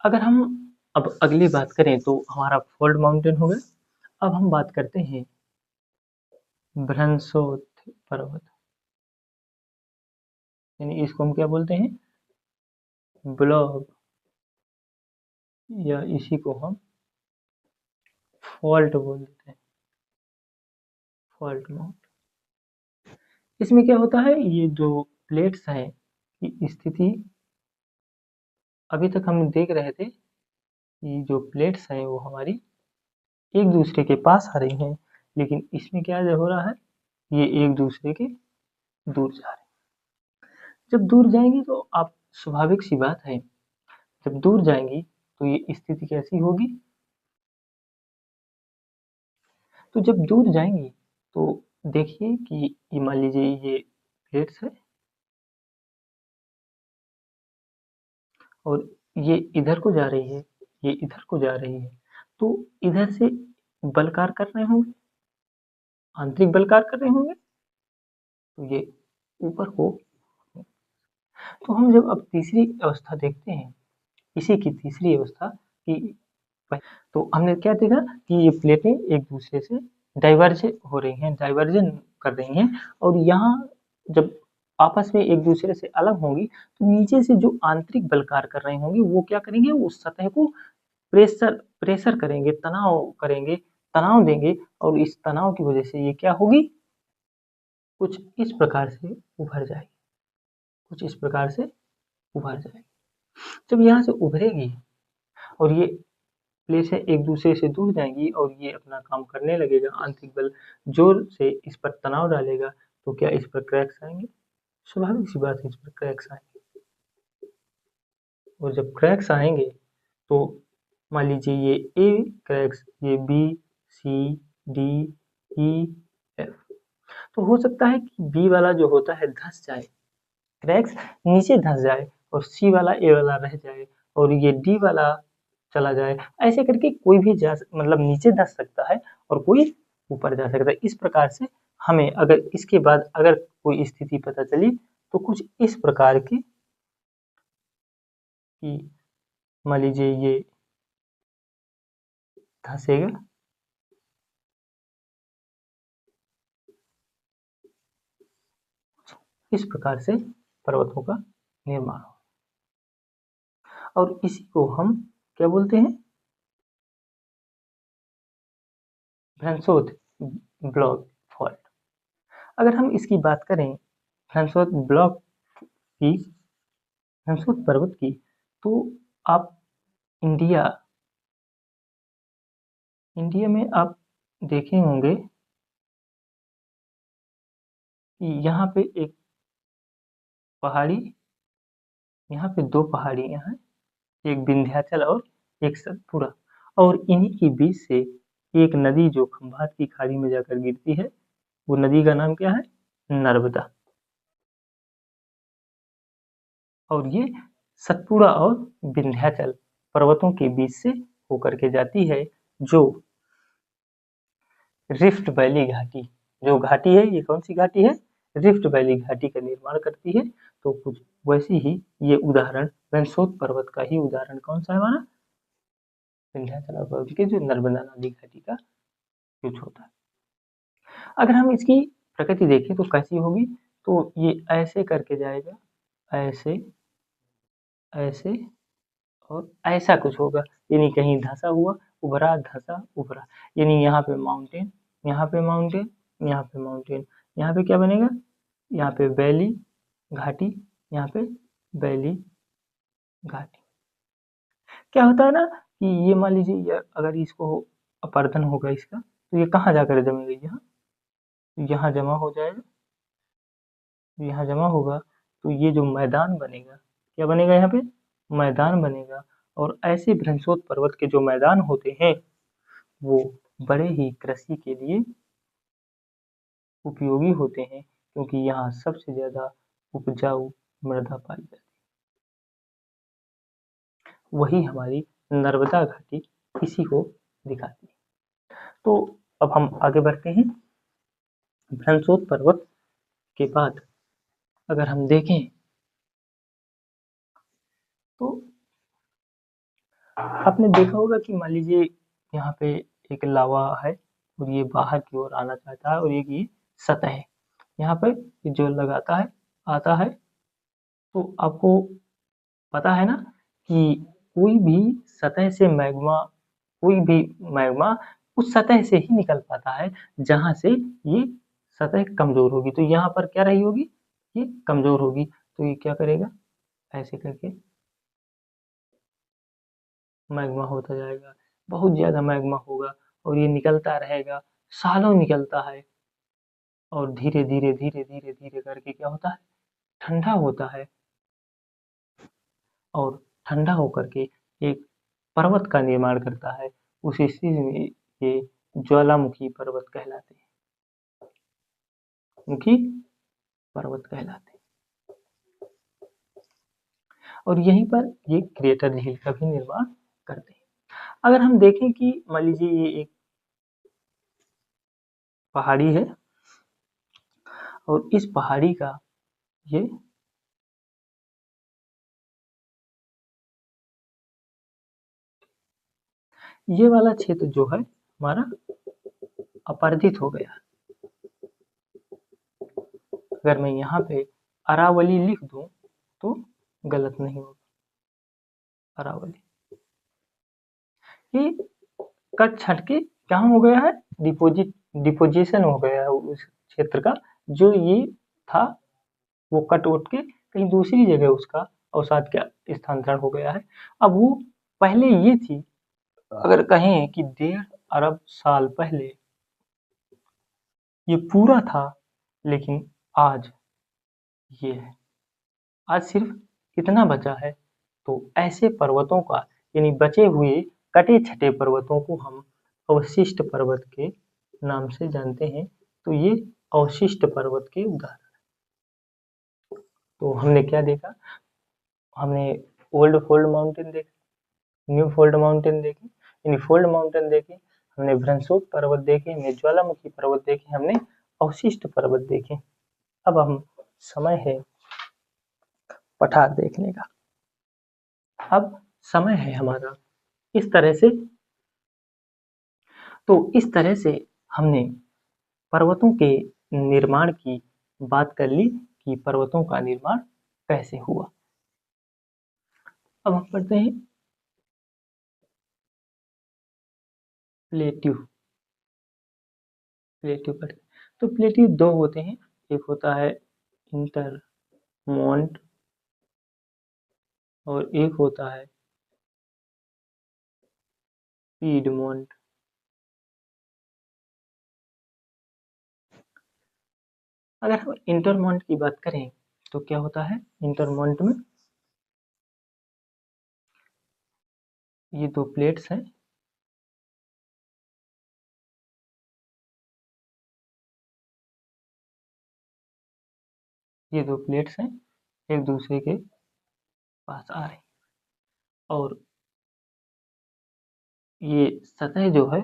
अगर हम अब अगली बात करें तो हमारा फोल्ड माउंटेन हो गया। अब हम बात करते हैं ब्रह्मोत्थ पर्वत, यानी इसको हम क्या बोलते हैं? ब्लॉग, या इसी को हम फॉल्ट बोल देते हैं, फॉल्ट माउंट। इसमें क्या होता है, ये जो प्लेट्स हैं की स्थिति अभी तक हम देख रहे थे कि जो प्लेट्स हैं वो हमारी एक दूसरे के पास आ रही हैं, लेकिन इसमें क्या हो रहा है, ये एक दूसरे के दूर जा रहे हैं। जब दूर जाएंगी तो आप स्वाभाविक सी बात है, जब दूर जाएंगी तो ये स्थिति कैसी होगी? तो जब दूर जाएंगी तो देखिए कि ये मान लीजिए ये प्लेट्स है और ये इधर को जा रही है, ये इधर को जा रही है, तो इधर से बल कार्य कर रहे होंगे, आंतरिक बल कार्य कर रहे होंगे, तो ये ऊपर को। तो हम जब अब तीसरी अवस्था देखते हैं, इसी की तीसरी अवस्था की, तो हमने क्या देखा कि ये प्लेटें एक दूसरे से डाइवर्ज हो रही हैं, डाइवर्जन कर रही हैं और यहाँ जब आपस में एक दूसरे से अलग होंगी तो नीचे से जो आंतरिक बल कार्य कर रहे होंगे वो क्या करेंगे, उस सतह को प्रेशर प्रेशर करेंगे, तनाव करेंगे, तनाव देंगे और इस तनाव की वजह से ये क्या होगी, कुछ इस प्रकार से उभर जाएगी, कुछ इस प्रकार से उभर जाएगी। जब यहाँ से उभरेगी और ये प्लेसें एक दूसरे से दूर जाएंगी और ये अपना काम करने लगेगा, आंतरिक बल जोर से इस पर तनाव डालेगा तो क्या इस पर क्रैक्स आएंगे, स्वाभाविक सी बात है इस पर क्रैक्स आएंगे। और जब क्रैक्स आएंगे तो मान लीजिए ये ए क्रैक्स, ये बी, सी, डी, ई, एफ, तो हो सकता है कि बी वाला जो होता है धंस जाए, क्रैक्स नीचे धंस जाए और सी वाला ए वाला रह जाए और ये डी वाला चला जाए, ऐसे करके कोई भी मतलब नीचे धंस सकता है और कोई ऊपर जा सकता है। इस प्रकार से हमें अगर इसके बाद अगर कोई स्थिति पता चली तो कुछ इस प्रकार की कि मान लीजिए ये धंसेगा, इस प्रकार से पर्वतों का निर्माण हो और इसी को हम क्या बोलते हैं, भ्रंशोथ ब्लॉक फॉल्ट। अगर हम इसकी बात करें भ्रंशोथ ब्लॉक की, भ्रंशोथ पर्वत की, तो आप इंडिया इंडिया में आप देखे होंगे कि यहाँ पे एक पहाड़ी, यहाँ पे दो पहाड़ियाँ हैं, एक विंध्याचल और एक सतपुरा, और इन्हीं के बीच से एक नदी जो खंभात की खाड़ी में जाकर गिरती है, वो नदी का नाम क्या है, नर्मदा। और ये सतपुरा और विंध्याचल पर्वतों के बीच से होकर के जाती है, जो रिफ्ट वैली घाटी, जो घाटी है ये कौन सी घाटी है, रिफ्ट वैली घाटी का निर्माण करती है। तो कुछ वैसी ही ये उदाहरण भ्रंशोथ पर्वत का ही उदाहरण कौन सा है हमारा, विंध्याचल पर्वत के जो नर्मदा नदी घाटी का यूज होता है। अगर हम इसकी प्रकृति देखें तो कैसी होगी, तो ये ऐसे करके जाएगा, ऐसे ऐसे और ऐसा कुछ होगा, यानी कहीं धंसा हुआ उभरा, धंसा उभरा, यानी यहाँ पे माउंटेन, यहाँ पे माउंटेन, यहाँ पे माउंटेन, यहाँ पे क्या बनेगा, यहाँ पे वैली घाटी, यहाँ पे वैली घाटी। क्या होता है ना कि ये मान लीजिए अगर इसको अपरदन होगा इसका तो ये कहाँ जाकर जमेगा, यहाँ, यहाँ जमा हो जाएगा, यहाँ जमा होगा तो ये जो मैदान बनेगा, क्या बनेगा, यहाँ पे मैदान बनेगा। और ऐसे भ्रंशोथ पर्वत के जो मैदान होते हैं वो बड़े ही कृषि के लिए उपयोगी होते हैं, क्योंकि यहाँ सबसे ज्यादा उपजाऊ मृदा पाई जाती है। वही हमारी नर्मदा घाटी इसी को दिखाती है। तो अब हम आगे बढ़ते हैं। भ्रंशोथ पर्वत के बाद अगर हम देखें तो आपने देखा होगा कि मान लीजिए यहाँ पे एक लावा है और ये बाहर की ओर आना चाहता है और एक ये सतह है, यहाँ पे जो लगाता है आता है, तो आपको पता है ना कि कोई भी सतह से मैग्मा, कोई भी मैग्मा उस सतह से ही निकल पाता है जहां से ये सतह कमजोर होगी, तो यहाँ पर क्या रही होगी, ये कमजोर होगी, तो ये क्या करेगा, ऐसे करके मैग्मा होता जाएगा, बहुत ज्यादा मैग्मा होगा और ये निकलता रहेगा, सालों निकलता है और धीरे धीरे धीरे धीरे धीरे करके क्या होता है, ठंडा होता है और ठंडा होकर के एक पर्वत का निर्माण करता है। उस स्थिति में ये ज्वालामुखी पर्वत कहलाते हैं, मुखी पर्वत कहलाते हैं। और यहीं पर ये क्रेटर झील का भी निर्माण करते हैं। अगर हम देखें कि मान लीजिए ये एक पहाड़ी है और इस पहाड़ी का ये वाला क्षेत्र जो है हमारा अपरदित हो गया, अगर मैं यहाँ पे अरावली लिख दूं तो गलत नहीं होगा। अरावली ये कट छट के क्या हो गया है, डिपोजिशन हो गया है उस क्षेत्र का, जो ये था वो कट उठ के कहीं दूसरी जगह उसका अवसाद का स्थानांतरण हो गया है। अब वो पहले ये थी, अगर कहें कि 1.5 अरब साल पहले ये पूरा था, लेकिन आज ये है, आज सिर्फ इतना बचा है। तो ऐसे पर्वतों का, यानी बचे हुए कटे छटे पर्वतों को हम अवशिष्ट पर्वत के नाम से जानते हैं। तो ये अवशिष्ट पर्वत के उदाहरण। तो हमने क्या देखा, हमने ओल्ड फोल्ड माउंटेन देखे, न्यू फोल्ड माउंटेन देखे, यानी फोल्ड माउंटेन देखे, हमने भ्रंशोक पर्वत देखे, हमने ज्वालामुखी पर्वत देखे, हमने अवशिष्ट पर्वत देखे। अब हम समय है पठार देखने का। अब समय है हमारा इस तरह से, तो इस तरह से हमने पर्वतों के निर्माण की बात कर ली कि पर्वतों का निर्माण कैसे हुआ। अब हम पढ़ते हैं प्लेट्यू। प्लेट्यू पढ़ते हैं। तो प्लेट्यू दो होते हैं, एक होता है इंटरमोंट और एक होता है पीडमोंट। अगर हम इंटरमोंट की बात करें तो क्या होता है, इंटरमोंट में ये दो प्लेट्स हैं, ये दो प्लेट्स हैं एक दूसरे के पास आ रही, और ये सतह जो है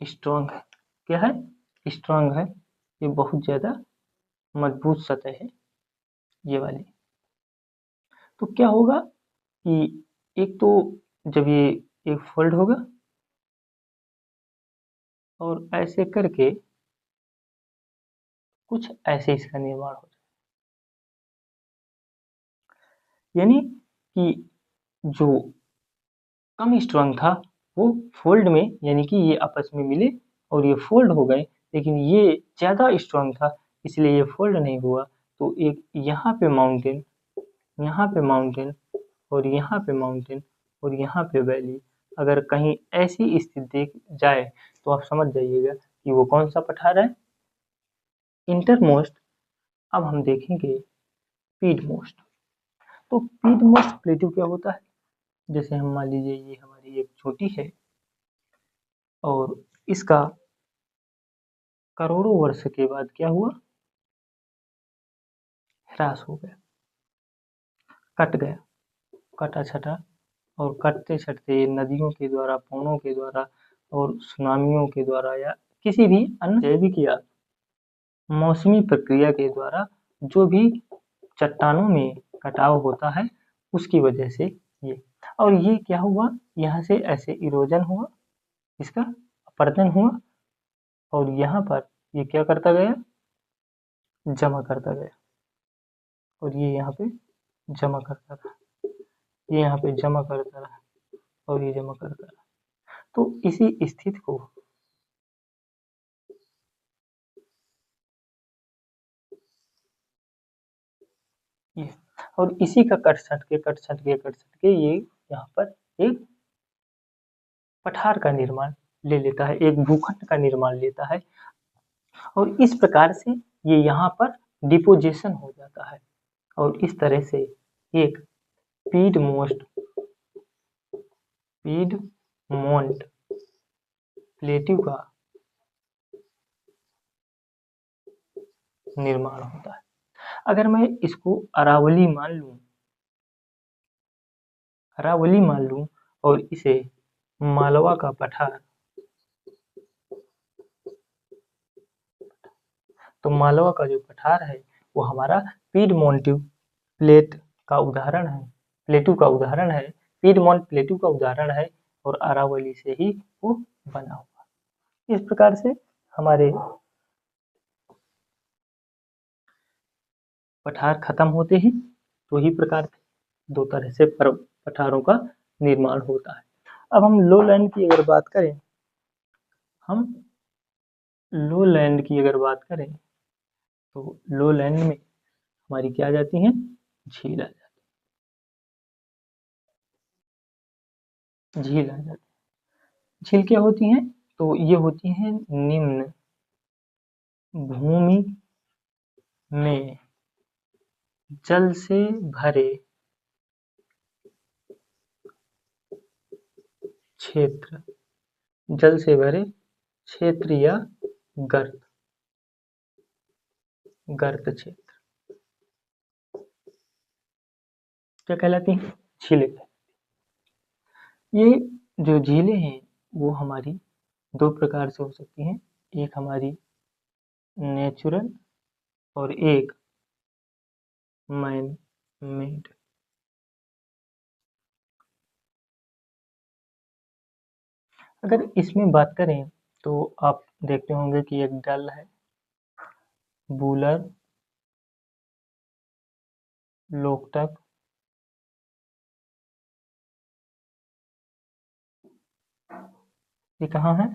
स्ट्रांग है। क्या है, स्ट्रांग है, ये बहुत ज्यादा मजबूत सतह है ये वाली। तो क्या होगा कि एक तो जब ये एक फोल्ड होगा और ऐसे करके कुछ ऐसे इसका निर्माण हो जाए, यानी कि जो कम स्ट्रांग था वो फोल्ड में, यानी कि ये आपस में मिले और ये फोल्ड हो गए, लेकिन ये ज्यादा स्ट्रांग था इसलिए ये फोल्ड नहीं हुआ। तो एक यहाँ पे माउंटेन, यहाँ पे माउंटेन और यहाँ पे माउंटेन और यहाँ पे वैली, अगर कहीं ऐसी स्थिति देख जाए तो आप समझ जाइएगा कि वो कौन सा पठार है, इंटरमोस्ट। अब हम देखेंगे पीडमोस्ट। तो पीडमोस्ट प्लेट्यू क्या होता है, जैसे हम मान लीजिए ये हमारी एक चोटी है और इसका करोड़ों वर्ष के बाद क्या हुआ, ह्रास हो गया, कट गया, कटा छटा, और कटते छटते नदियों के द्वारा, पौनों के द्वारा और सुनामियों के द्वारा या किसी भी अन्य जैविक या मौसमी प्रक्रिया के द्वारा जो भी चट्टानों में कटाव होता है उसकी वजह से ये, और ये क्या हुआ, यहाँ से ऐसे इरोजन हुआ, इसका अपरदन हुआ और यहाँ पर ये क्या करता गया, जमा करता गया, और ये यहाँ पे जमा करता रहा, ये यहाँ पे जमा करता रहा और ये जमा करता रहा। तो इसी स्थिति को ये, और इसी का कट छट के ये यहाँ पर एक पठार का निर्माण ले लेता है, एक भूखंड का निर्माण लेता है, और इस प्रकार से ये यहाँ पर डिपोजिशन हो जाता है, और इस तरह से एक पीडमोंट प्लेट्यू का निर्माण होता है। अगर मैं इसको अरावली मान लूं और इसे मालवा का पठार, तो मालवा का जो पठार है वो हमारा पीडमोंटिव प्लेट का उदाहरण है, प्लेटू का उदाहरण है, पीडमोंट प्लेटू का उदाहरण है, और अरावली से ही वो बना हुआ। इस प्रकार से हमारे पठार खत्म होते ही दो ही प्रकार थे, दो तरह से पठारों का निर्माण होता है। अब हम लोलैंड की अगर बात करें, हम लोलैंड की अगर बात करें तो लोलैंड में हमारी क्या आ जाती हैं, झील आ जाती है, झील आ जाती है। झील क्या होती हैं, तो ये होती हैं निम्न भूमि में जल से भरे क्षेत्र, जल से भरे क्षेत्र या गर्त, गर्त क्षेत्र क्या कहलाती हैं, झीलें। ये जो झीलें हैं वो हमारी दो प्रकार से हो सकती हैं, एक हमारी नेचुरल और एक मैन मेड। अगर इसमें बात करें तो आप देखते होंगे कि एक डल है, बूलर, लोकटक, ये कहाँ है,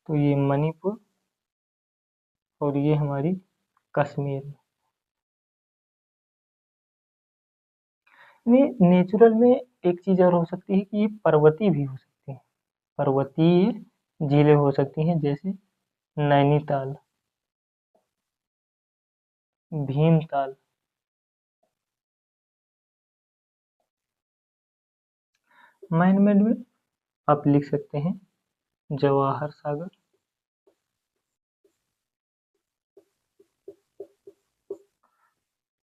तो ये मणिपुर और ये हमारी कश्मीर। ये नेचुरल में एक चीज और हो सकती है कि ये पर्वतीय भी हो सकती है, पर्वतीय झीलें हो सकती हैं, जैसे नैनीताल, भीमताल। मैन मेड में आप लिख सकते हैं जवाहर सागर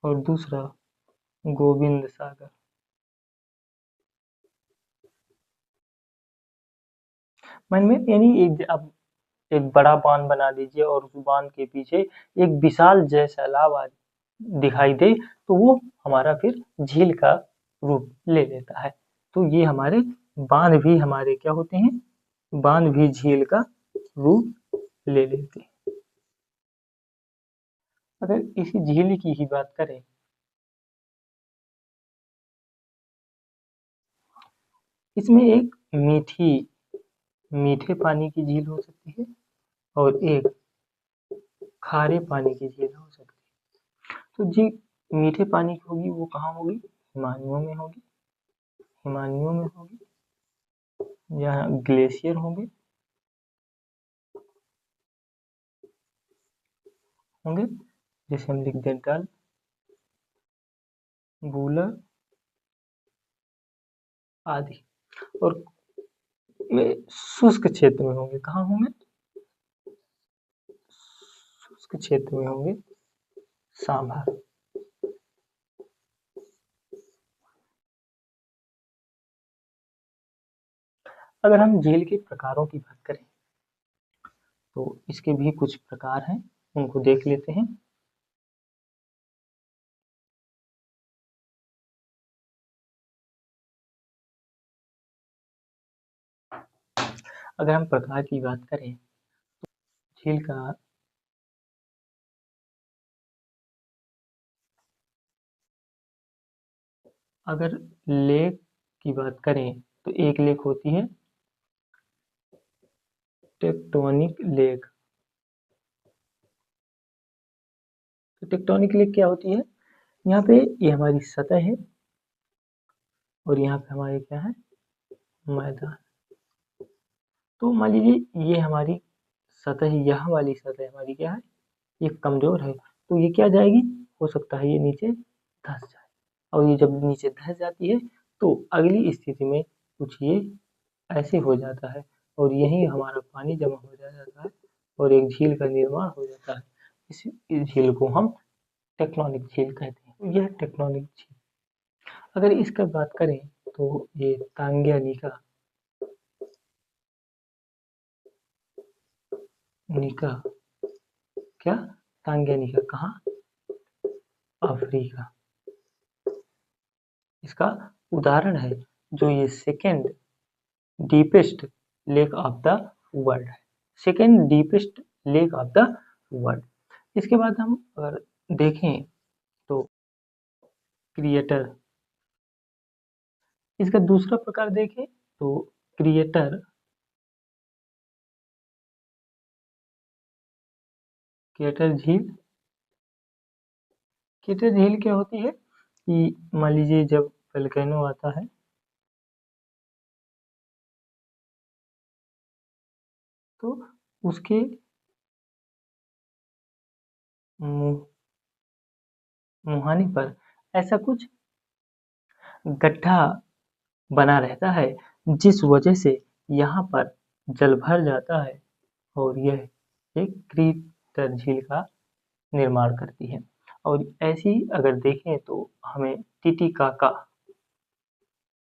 और दूसरा गोविंद सागर। मैन मेड यानी एक आप एक बड़ा बांध बना दीजिए और उस बांध के पीछे एक विशाल जय सैलाब दिखाई दे तो वो हमारा फिर झील का रूप ले लेता है। तो ये हमारे बांध भी हमारे क्या होते हैं, बांध भी झील का रूप ले लेते हैं। अगर इसी झील की ही बात करें, इसमें एक मीठे पानी की झील हो सकती है और एक खारे पानी की झील हो सकती है। तो जी मीठे पानी की होगी वो कहाँ होगी, हिमालयों में होगी, हिमालयों में होगी, यहाँ ग्लेशियर होंगे होंगे जैसे हम लिख दें डल, बूलर आदि। और ये शुष्क क्षेत्र में होंगे, कहाँ होंगे, शुष्क क्षेत्र में होंगे, सांभर। अगर हम झील के प्रकारों की बात करें तो इसके भी कुछ प्रकार हैं, उनको देख लेते हैं। अगर हम प्रकार की बात करें झील का अगर लेक की बात करें तो एक लेक होती है टेक्टोनिक लेक। तो टेक्टोनिक लेक क्या होती है, यहाँ पे ये हमारी सतह है और यहाँ पे हमारे क्या है, मैदान। तो मान लीजिए ये हमारी सतह, यह वाली सतह हमारी क्या है, ये कमजोर है, तो ये क्या जाएगी, हो सकता है ये नीचे धंस जाए, और ये जब नीचे धंस जाती है तो अगली स्थिति में कुछ ये ऐसे हो जाता है और यही हमारा पानी जमा हो जाता है और एक झील का निर्माण हो जाता है। इस झील को हम टेक्टोनिक झील कहते हैं। यह टेक्टोनिक झील, अगर इसका बात करें तो ये तांग्यानिका निका क्या, तांग्यानिका कहाँ, अफ्रीका, इसका उदाहरण है जो ये second deepest lake of the world है, second deepest lake of the world. इसके बाद हम अगर देखें क्रिएटर। इसका दूसरा प्रकार देखें तो क्रिएटर क्रिएटर झील। क्रिएटर झील क्या होती है कि मान लीजिए जब वोल्केनो आता है तो उसके मुहाने पर ऐसा कुछ गड्ढा बना रहता है जिस वजह से यहाँ पर जल भर जाता है और यह एक क्रिएटर झील का निर्माण करती है। और ऐसी अगर देखें तो हमें टीटीकाका,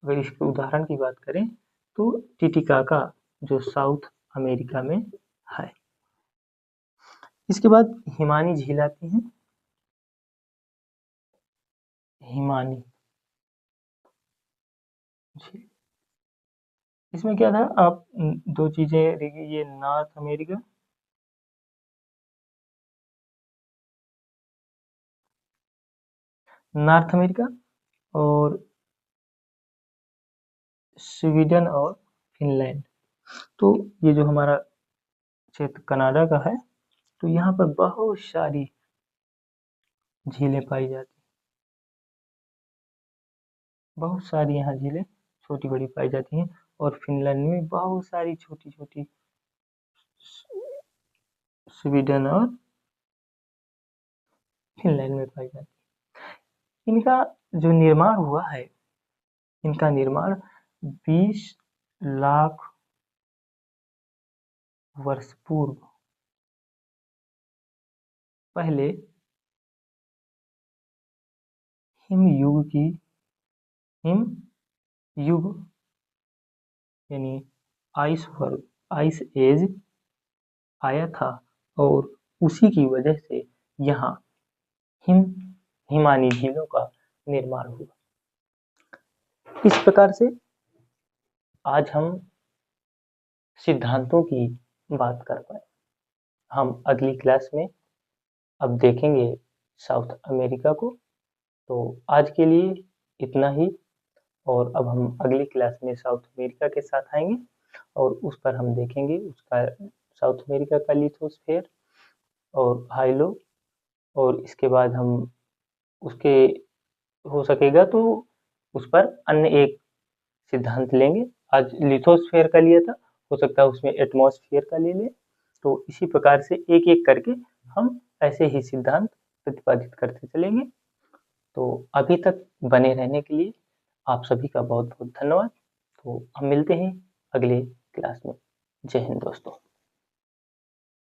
अगर इसके उदाहरण की बात करें तो टीटीकाका जो साउथ अमेरिका में है। इसके बाद हिमानी झील आती है। हिमानी झील, इसमें क्या था आप दो चीजें देखिए, ये नॉर्थ अमेरिका और स्वीडन और फिनलैंड। तो ये जो हमारा क्षेत्र कनाडा का है तो यहाँ पर बहुत सारी झीलें पाई जाती, बहुत सारी यहाँ झीलें छोटी बड़ी पाई जाती हैं। और फिनलैंड में बहुत सारी छोटी छोटी, स्वीडन और फिनलैंड में पाई जाती है। इनका जो निर्माण हुआ है, इनका निर्माण 20 लाख वर्ष पूर्व पहले हिम युग यानी आइस एज आया था और उसी की वजह से यहाँ हिम हिमानी झीलों का निर्माण हुआ। इस प्रकार से आज हम सिद्धांतों की बात कर पाए। हम अगली क्लास में अब देखेंगे साउथ अमेरिका को। तो आज के लिए इतना ही, और अब हम अगली क्लास में साउथ अमेरिका के साथ आएंगे और उस पर हम देखेंगे उसका साउथ अमेरिका का लिथोस्फीयर और हाइलो, और इसके बाद हम उसके हो सकेगा तो उस पर अन्य एक सिद्धांत लेंगे। आज लिथोस्फीयर का लिया था, हो सकता है उसमें एटमॉस्फेयर का ले लें। तो इसी प्रकार से एक एक करके हम ऐसे ही सिद्धांत प्रतिपादित करते चलेंगे। तो अभी तक बने रहने के लिए आप सभी का बहुत बहुत धन्यवाद। तो हम मिलते हैं अगले क्लास में। जय हिंद दोस्तों।